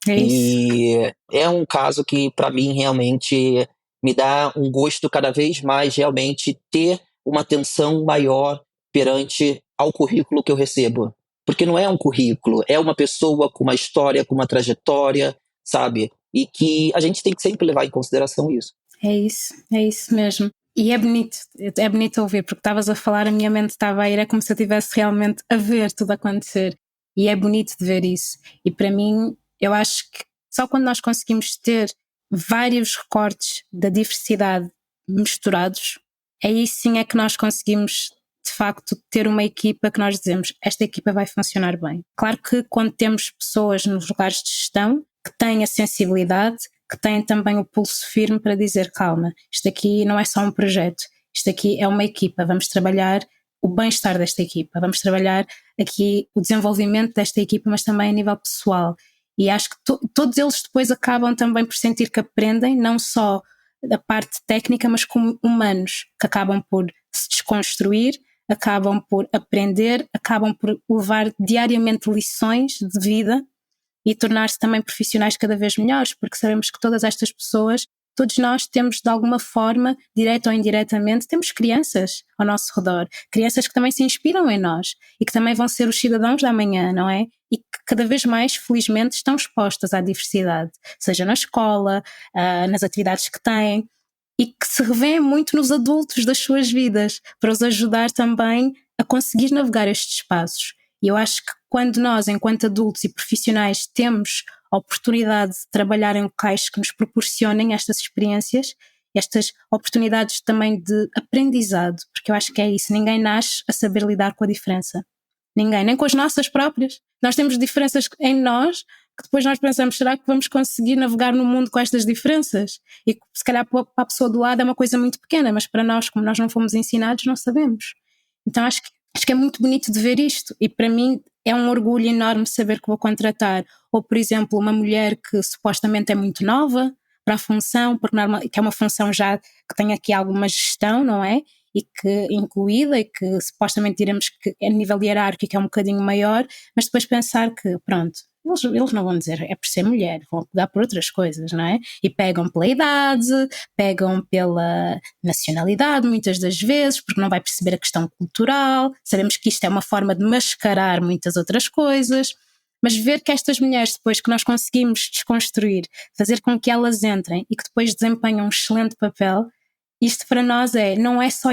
É isso. E é um caso que, para mim, realmente me dá um gosto cada vez mais, realmente, ter uma atenção maior perante ao currículo que eu recebo. Porque não é um currículo, é uma pessoa com uma história, com uma trajetória, sabe? E que a gente tem que sempre levar em consideração isso. É isso mesmo. E é bonito ouvir, porque estavas a falar, a minha mente estava a ir, é como se eu estivesse realmente a ver tudo acontecer. E é bonito de ver isso. E para mim, eu acho que só quando nós conseguimos ter vários recortes da diversidade misturados, aí sim é que nós conseguimos, de facto, ter uma equipa que nós dizemos, esta equipa vai funcionar bem. Claro que quando temos pessoas nos lugares de gestão que têm a sensibilidade, que têm também o pulso firme para dizer, calma, isto aqui não é só um projeto, isto aqui é uma equipa, vamos trabalhar o bem-estar desta equipa, vamos trabalhar aqui o desenvolvimento desta equipa, mas também a nível pessoal. E acho que todos eles depois acabam também por sentir que aprendem, não só da parte técnica, mas como humanos, que acabam por se desconstruir, acabam por aprender, acabam por levar diariamente lições de vida e tornar-se também profissionais cada vez melhores, porque sabemos que todas estas pessoas, todos nós temos de alguma forma, direta ou indiretamente, temos crianças ao nosso redor, crianças que também se inspiram em nós e que também vão ser os cidadãos da amanhã, não é? E que cada vez mais, felizmente, estão expostas à diversidade, seja na escola, nas atividades que têm, e que se revêem muito nos adultos das suas vidas, para os ajudar também a conseguir navegar estes espaços. E eu acho que quando nós, enquanto adultos e profissionais, temos a oportunidade de trabalhar em locais que nos proporcionem estas experiências, estas oportunidades também de aprendizado, porque eu acho que é isso, ninguém nasce a saber lidar com a diferença. Ninguém, nem com as nossas próprias. Nós temos diferenças em nós que depois nós pensamos, será que vamos conseguir navegar no mundo com estas diferenças? E se calhar para a pessoa do lado é uma coisa muito pequena, mas para nós, como nós não fomos ensinados, não sabemos. Então acho que é muito bonito de ver isto, e para mim é um orgulho enorme saber que vou contratar, ou por exemplo, uma mulher que supostamente é muito nova para a função, porque que é uma função já que tem aqui alguma gestão, não é? E que incluída, e que supostamente diremos que a nível hierárquico é um bocadinho maior, mas depois pensar que, pronto, eles não vão dizer é por ser mulher, vão pegar por outras coisas, não é? E pegam pela idade, pegam pela nacionalidade muitas das vezes, porque não vai perceber a questão cultural, sabemos que isto é uma forma de mascarar muitas outras coisas, mas ver que estas mulheres, depois que nós conseguimos desconstruir, fazer com que elas entrem e que depois desempenham um excelente papel, isto para nós não é só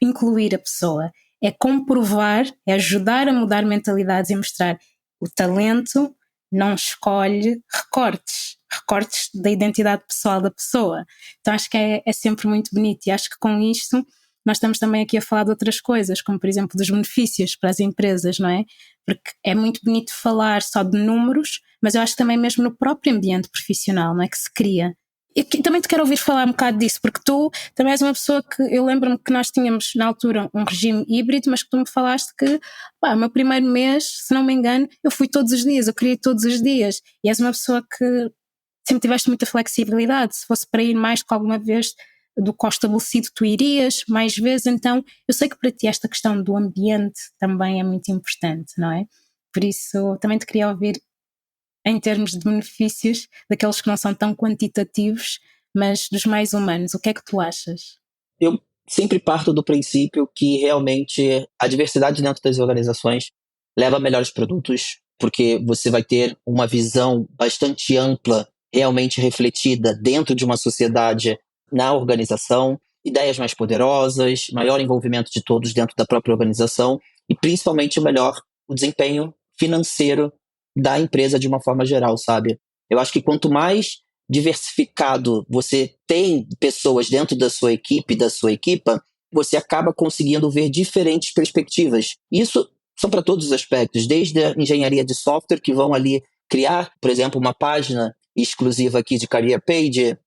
incluir a pessoa, é comprovar, é ajudar a mudar mentalidades e mostrar o talento não escolhe recortes da identidade pessoal da pessoa. Então acho que é sempre muito bonito, e acho que com isto nós estamos também aqui a falar de outras coisas, como por exemplo dos benefícios para as empresas, não é? Porque é muito bonito falar só de números, mas eu acho que também mesmo no próprio ambiente profissional, não é, que se cria. E também te quero ouvir falar um bocado disso, porque tu também és uma pessoa que, eu lembro-me que nós tínhamos na altura um regime híbrido, mas que tu me falaste que, o meu primeiro mês, se não me engano, eu fui todos os dias, eu queria ir todos os dias, e és uma pessoa que sempre tiveste muita flexibilidade, se fosse para ir mais que alguma vez do que ao estabelecido tu irias mais vezes, então eu sei que para ti esta questão do ambiente também é muito importante, não é? Por isso também te queria ouvir em termos de benefícios, daqueles que não são tão quantitativos, mas dos mais humanos. O que é que tu achas? Eu sempre parto do princípio que realmente a diversidade dentro das organizações leva a melhores produtos, porque você vai ter uma visão bastante ampla, realmente refletida dentro de uma sociedade, na organização, ideias mais poderosas, maior envolvimento de todos dentro da própria organização e principalmente o desempenho financeiro da empresa de uma forma geral, sabe? Eu acho que quanto mais diversificado você tem pessoas dentro da sua equipe, da sua equipa, você acaba conseguindo ver diferentes perspectivas. Isso são para todos os aspectos, desde a engenharia de software, que vão ali criar, por exemplo, uma página exclusiva aqui de career page,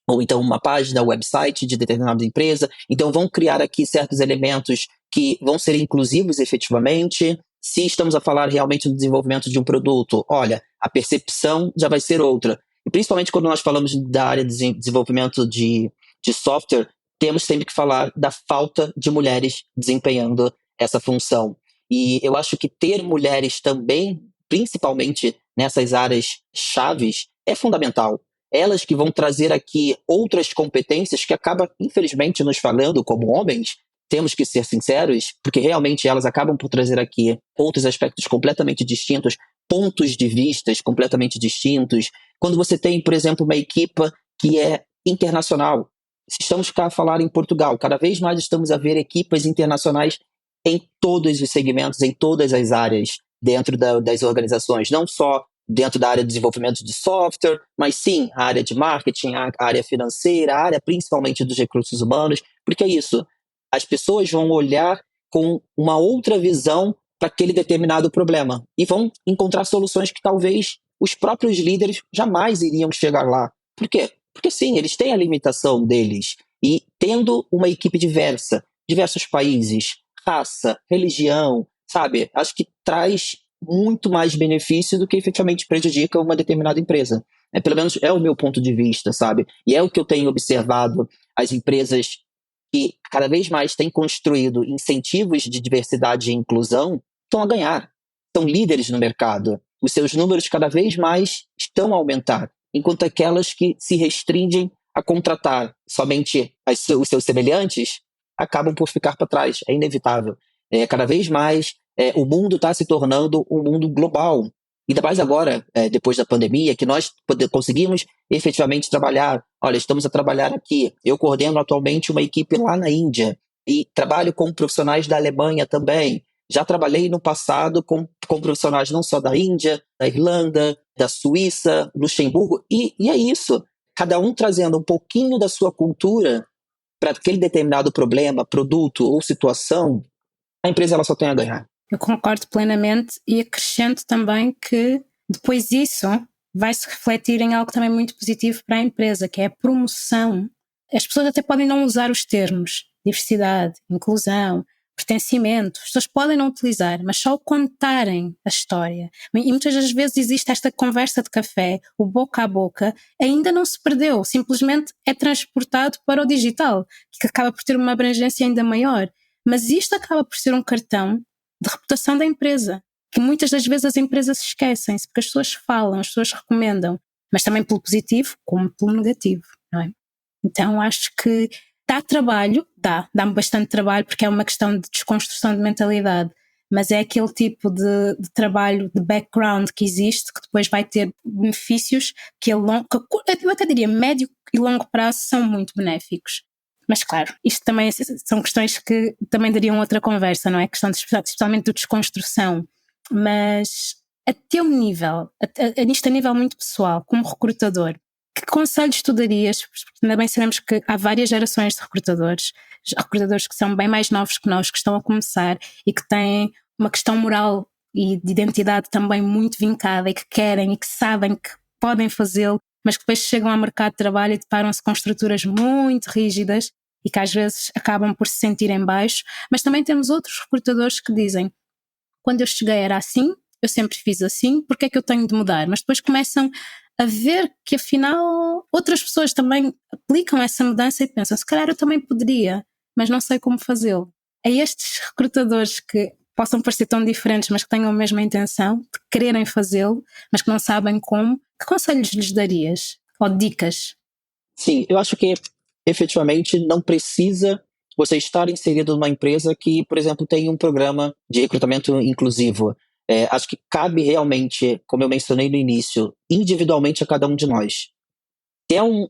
ou então uma página, website de determinada empresa. Então vão criar aqui certos elementos que vão ser inclusivos efetivamente. Se estamos a falar realmente do desenvolvimento de um produto, olha, a percepção já vai ser outra. E principalmente quando nós falamos da área de desenvolvimento de software, temos sempre que falar da falta de mulheres desempenhando essa função. E eu acho que ter mulheres também, principalmente nessas áreas chaves, é fundamental. Elas que vão trazer aqui outras competências que acabam, infelizmente, nos falando como homens, temos que ser sinceros, porque realmente elas acabam por trazer aqui outros aspectos completamente distintos, pontos de vistas completamente distintos. Quando você tem, por exemplo, uma equipa que é internacional, estamos cá a falar em Portugal, cada vez mais estamos a ver equipas internacionais em todos os segmentos, em todas as áreas dentro das organizações, não só dentro da área de desenvolvimento de software, mas sim a área de marketing, a área financeira, a área principalmente dos recursos humanos, porque é isso, as pessoas vão olhar com uma outra visão para aquele determinado problema e vão encontrar soluções que talvez os próprios líderes jamais iriam chegar lá. Por quê? Porque sim, eles têm a limitação deles e tendo uma equipe diversa, diversos países, raça, religião, sabe? Acho que traz muito mais benefício do que efetivamente prejudica uma determinada empresa. Pelo menos é o meu ponto de vista, sabe? E é o que eu tenho observado as empresas que cada vez mais têm construído incentivos de diversidade e inclusão estão a ganhar. São líderes no mercado. Os seus números cada vez mais estão a aumentar, enquanto aquelas que se restringem a contratar somente os seus semelhantes acabam por ficar para trás. É inevitável. Cada vez mais o mundo está se tornando um mundo global. Ainda mais agora, depois da pandemia, que nós conseguimos efetivamente trabalhar. Olha, estamos a trabalhar aqui. Eu coordeno atualmente uma equipe lá na Índia e trabalho com profissionais da Alemanha também. Já trabalhei no passado com profissionais não só da Índia, da Irlanda, da Suíça, Luxemburgo, e é isso. Cada um trazendo um pouquinho da sua cultura para aquele determinado problema, produto ou situação, a empresa ela só tem a ganhar. Eu concordo plenamente e acrescento também que depois isso vai se refletir em algo também muito positivo para a empresa, que é a promoção. As pessoas até podem não usar os termos diversidade, inclusão, pertencimento, as pessoas podem não utilizar, mas só contarem a história. E muitas das vezes existe esta conversa de café, o boca a boca, ainda não se perdeu, simplesmente é transportado para o digital, que acaba por ter uma abrangência ainda maior. Mas isto acaba por ser um cartão de reputação da empresa, que muitas das vezes as empresas esquecem-se, porque as pessoas falam, as pessoas recomendam, mas também pelo positivo como pelo negativo, não é? Então acho que dá trabalho, dá-me bastante trabalho, porque é uma questão de desconstrução de mentalidade, mas é aquele tipo de trabalho, de background que existe, que depois vai ter benefícios que eu até diria médio e longo prazo são muito benéficos. Mas claro, isto também são questões que também dariam outra conversa, não é? Questão especialmente de desconstrução. Mas a teu nível, nisto a nível muito pessoal, como recrutador, que conselhos tu darias? Porque ainda bem sabemos que há várias gerações de recrutadores que são bem mais novos que nós, que estão a começar e que têm uma questão moral e de identidade também muito vincada e que querem e que sabem que podem fazê-lo, mas que depois chegam ao mercado de trabalho e deparam-se com estruturas muito rígidas e que às vezes acabam por se sentir em baixo. Mas também temos outros recrutadores que dizem: quando eu cheguei era assim, eu sempre fiz assim, porque é que eu tenho de mudar? Mas depois começam a ver que afinal outras pessoas também aplicam essa mudança e pensam: se calhar eu também poderia, mas não sei como fazê-lo. A estes recrutadores que possam parecer tão diferentes, mas que tenham a mesma intenção de quererem fazê-lo, mas que não sabem como, que conselhos lhes darias? Ou dicas? Sim, eu acho que efetivamente não precisa você estar inserido numa empresa que, por exemplo, tem um programa de recrutamento inclusivo. Acho que cabe realmente, como eu mencionei no início, individualmente a cada um de nós. Se é um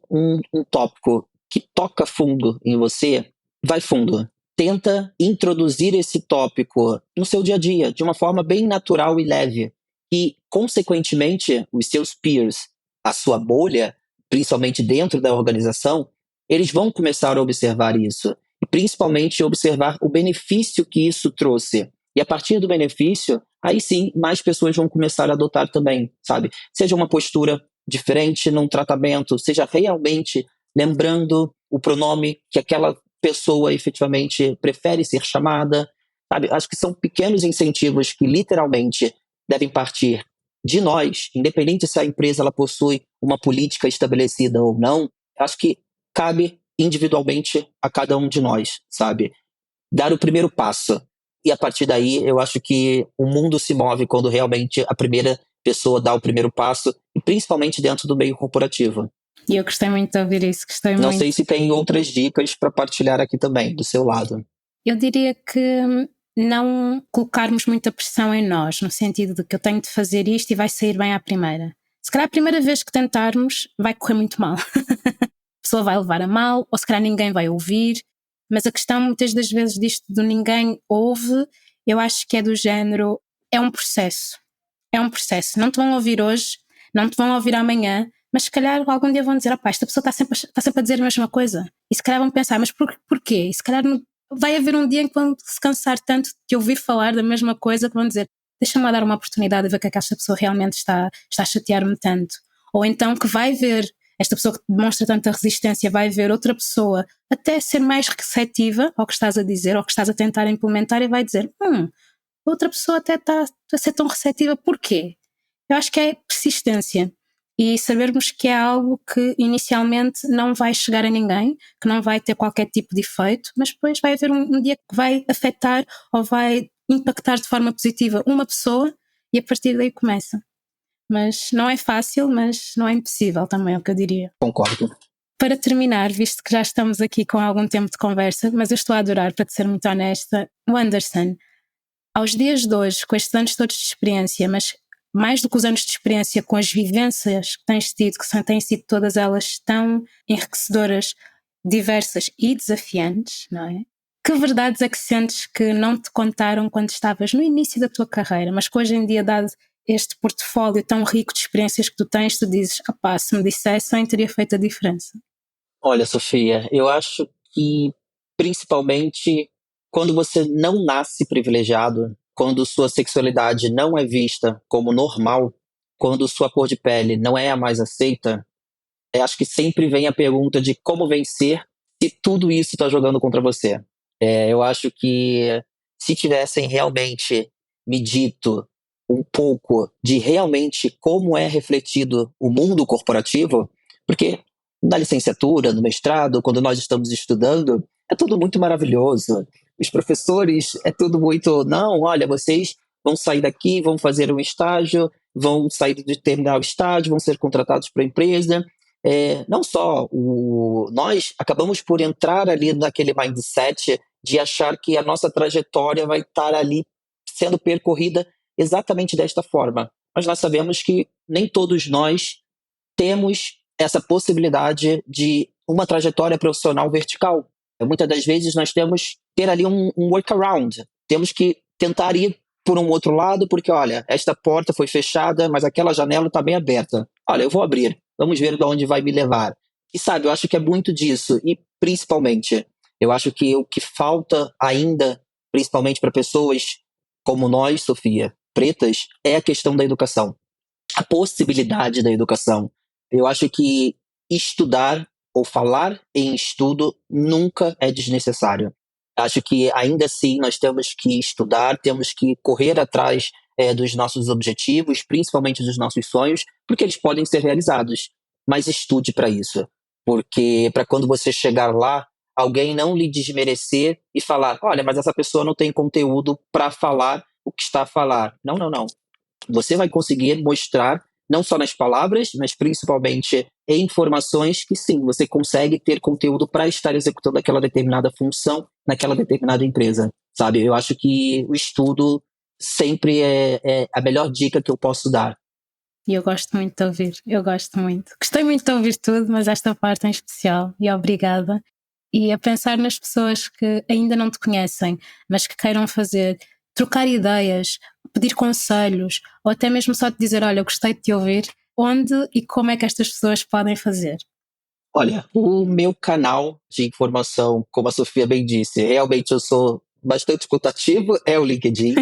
tópico que toca fundo em você, vai fundo. Tenta introduzir esse tópico no seu dia a dia, de uma forma bem natural e leve. E, consequentemente, os seus peers, a sua bolha, principalmente dentro da organização, eles vão começar a observar isso. E, principalmente, observar o benefício que isso trouxe. E, a partir do benefício, aí sim, mais pessoas vão começar a adotar também, sabe? Seja uma postura diferente num tratamento, seja realmente lembrando o pronome que aquela pessoa efetivamente prefere ser chamada, sabe? Acho que são pequenos incentivos que literalmente devem partir de nós, independente se a empresa ela possui uma política estabelecida ou não. Acho que cabe individualmente a cada um de nós, sabe? Dar o primeiro passo. E a partir daí, eu acho que o mundo se move quando realmente a primeira pessoa dá o primeiro passo, e principalmente dentro do meio corporativo. E eu gostei muito de ouvir isso, Não sei se tem outras dicas para partilhar aqui também, do seu lado. Eu diria que não colocarmos muita pressão em nós, no sentido de que eu tenho de fazer isto e vai sair bem à primeira. Se calhar a primeira vez que tentarmos vai correr muito mal. pessoa vai levar a mal, ou se calhar ninguém vai ouvir, mas a questão muitas das vezes disto do ninguém ouve, eu acho que é do género, é um processo, não te vão ouvir hoje, não te vão ouvir amanhã, mas se calhar algum dia vão dizer, esta pessoa está sempre a dizer a mesma coisa, e se calhar vão pensar, mas porquê? E se calhar vai haver um dia em que vão se cansar tanto de ouvir falar da mesma coisa que vão dizer, deixa-me lá dar uma oportunidade de ver o que é que esta pessoa realmente está a chatear-me tanto. Ou então que vai ver, esta pessoa que demonstra tanta resistência, vai ver outra pessoa até ser mais receptiva ao que estás a dizer, ao que estás a tentar implementar e vai dizer, outra pessoa até está a ser tão receptiva, porquê? Eu acho que é persistência. E sabermos que é algo que inicialmente não vai chegar a ninguém, que não vai ter qualquer tipo de efeito, mas depois vai haver um dia que vai afetar ou vai impactar de forma positiva uma pessoa e a partir daí começa. Mas não é fácil, mas não é impossível também, é o que eu diria. Concordo. Para terminar, visto que já estamos aqui com algum tempo de conversa, mas eu estou a adorar, para te ser muito honesta, o Anderson, aos dias de hoje, com estes anos todos de experiência, mas mais do que os anos de experiência, com as vivências que tens tido, que têm sido todas elas tão enriquecedoras, diversas e desafiantes, não é? Que verdades é que sentes que não te contaram quando estavas no início da tua carreira, mas que hoje em dia, dado este portfólio tão rico de experiências que tu tens, tu dizes, se me dissessem, teria feito a diferença? Olha, Sofia, eu acho que principalmente quando você não nasce privilegiado, quando sua sexualidade não é vista como normal, quando sua cor de pele não é a mais aceita, eu acho que sempre vem a pergunta de como vencer se tudo isso está jogando contra você. Eu acho que se tivessem realmente me dito um pouco de realmente como é refletido o mundo corporativo, porque na licenciatura, no mestrado, quando nós estamos estudando, é tudo muito maravilhoso. Os professores, é tudo muito, não, olha, vocês vão sair daqui, vão fazer um estágio, vão sair de terminar o estágio, vão ser contratados para a empresa. Não só, nós acabamos por entrar ali naquele mindset de achar que a nossa trajetória vai estar ali sendo percorrida exatamente desta forma. Mas nós sabemos que nem todos nós temos essa possibilidade de uma trajetória profissional vertical. Muitas das vezes nós temos que ter ali um workaround. Temos que tentar ir por um outro lado, porque, olha, esta porta foi fechada, mas aquela janela está bem aberta. Olha, eu vou abrir. Vamos ver de onde vai me levar. E sabe, eu acho que é muito disso. E principalmente, eu acho que o que falta ainda, principalmente para pessoas como nós, Sofia, pretas, é a questão da educação. A possibilidade da educação. Eu acho que estudar ou falar em estudo nunca é desnecessário. Acho que ainda assim nós temos que estudar, temos que correr atrás dos nossos objetivos, principalmente dos nossos sonhos, porque eles podem ser realizados. Mas estude para isso, porque para quando você chegar lá, alguém não lhe desmerecer e falar, olha, mas essa pessoa não tem conteúdo para falar o que está a falar. Não, não, não. Você vai conseguir mostrar, não só nas palavras, mas principalmente em informações que sim, você consegue ter conteúdo para estar executando aquela determinada função naquela determinada empresa, sabe? Eu acho que o estudo sempre é a melhor dica que eu posso dar. E eu gosto muito de ouvir, eu gosto muito. Gostei muito de ouvir tudo, mas esta parte em especial, e obrigada. E a pensar nas pessoas que ainda não te conhecem, mas que queiram fazer, trocar ideias, pedir conselhos, ou até mesmo só te dizer, olha, eu gostei de te ouvir, onde e como é que estas pessoas podem fazer? Olha, o meu canal de informação, como a Sofia bem disse, realmente eu sou bastante consultativo, é o LinkedIn,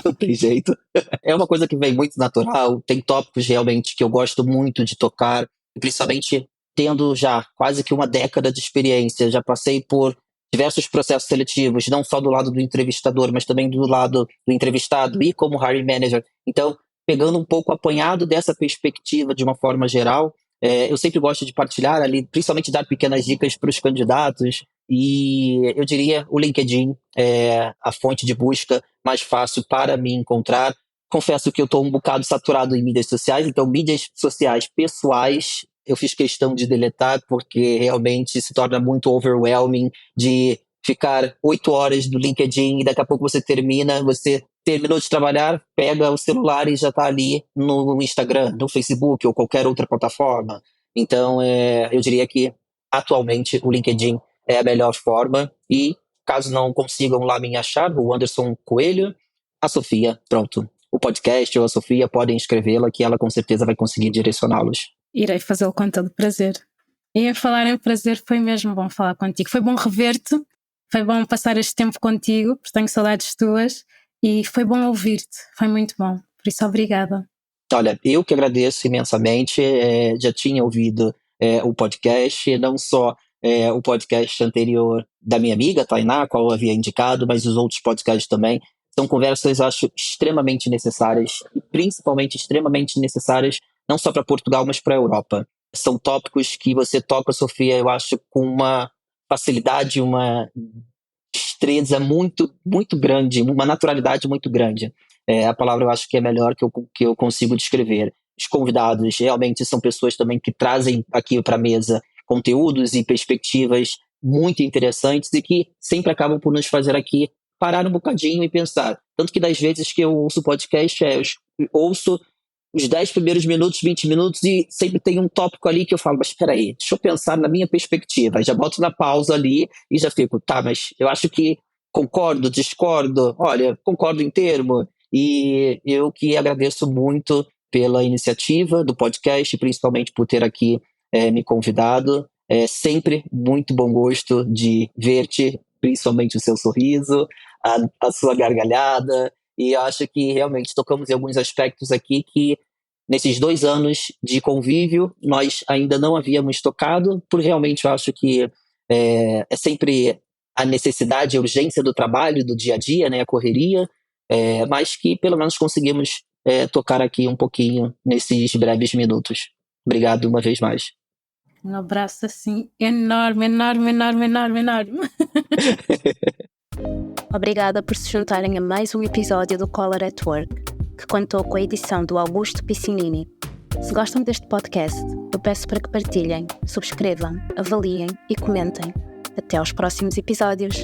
não tem jeito. É uma coisa que vem muito natural, tem tópicos realmente que eu gosto muito de tocar, principalmente tendo já quase que uma década de experiência, já passei por diversos processos seletivos, não só do lado do entrevistador, mas também do lado do entrevistado e como hiring manager. Então, pegando um pouco apanhado dessa perspectiva de uma forma geral, eu sempre gosto de partilhar ali, principalmente dar pequenas dicas para os candidatos, e eu diria o LinkedIn é a fonte de busca mais fácil para me encontrar. Confesso que eu estou um bocado saturado em mídias sociais, então mídias sociais pessoais eu fiz questão de deletar porque realmente se torna muito overwhelming de ficar 8 horas no LinkedIn e daqui a pouco você terminou de trabalhar, pega o celular e já está ali no Instagram, no Facebook ou qualquer outra plataforma. Então, eu diria que atualmente o LinkedIn é a melhor forma. E caso não consigam lá me achar, o Anderson Coelho, a Sofia, pronto. O podcast ou a Sofia podem escrevê-la, que ela com certeza vai conseguir direcioná-los. Irei fazê-lo com todo prazer. E a falar em prazer, foi mesmo bom falar contigo. Foi bom rever-te, foi bom passar este tempo contigo, porque tenho saudades tuas, e foi bom ouvir-te, foi muito bom. Por isso, obrigada. Olha, eu que agradeço imensamente, já tinha ouvido o podcast, não só o podcast anterior da minha amiga, Tainá, qual eu havia indicado, mas os outros podcasts também. São conversas, acho, extremamente necessárias, e principalmente extremamente necessárias, não só para Portugal, mas para a Europa. São tópicos que você toca, Sofia, eu acho, com uma facilidade, uma destreza muito, muito grande, uma naturalidade muito grande. A palavra eu acho que é melhor que eu consigo descrever. Os convidados realmente são pessoas também que trazem aqui para a mesa conteúdos e perspectivas muito interessantes e que sempre acabam por nos fazer aqui parar um bocadinho e pensar. Tanto que das vezes que eu ouço podcast, eu ouço os 10 primeiros minutos, 20 minutos e sempre tem um tópico ali que eu falo, mas espera aí, deixa eu pensar na minha perspectiva. Já boto na pausa ali e já fico, tá, mas eu acho que concordo, discordo, olha, concordo em termo. E eu que agradeço muito pela iniciativa do podcast, principalmente por ter aqui me convidado. É sempre muito bom gosto de ver-te, principalmente o seu sorriso, a sua gargalhada, e eu acho que realmente tocamos em alguns aspectos aqui que nesses 2 anos de convívio nós ainda não havíamos tocado, porque realmente eu acho que é sempre a necessidade, a urgência do trabalho, do dia a dia, né, a correria, mas que pelo menos conseguimos tocar aqui um pouquinho nesses breves minutos. Obrigado uma vez mais. Um abraço assim enorme, enorme, enorme, enorme, enorme. Obrigada por se juntarem a mais um episódio do Collar at Work, que contou com a edição do Augusto Piscinini. Se gostam deste podcast, eu peço para que partilhem, subscrevam, avaliem e comentem. Até aos próximos episódios.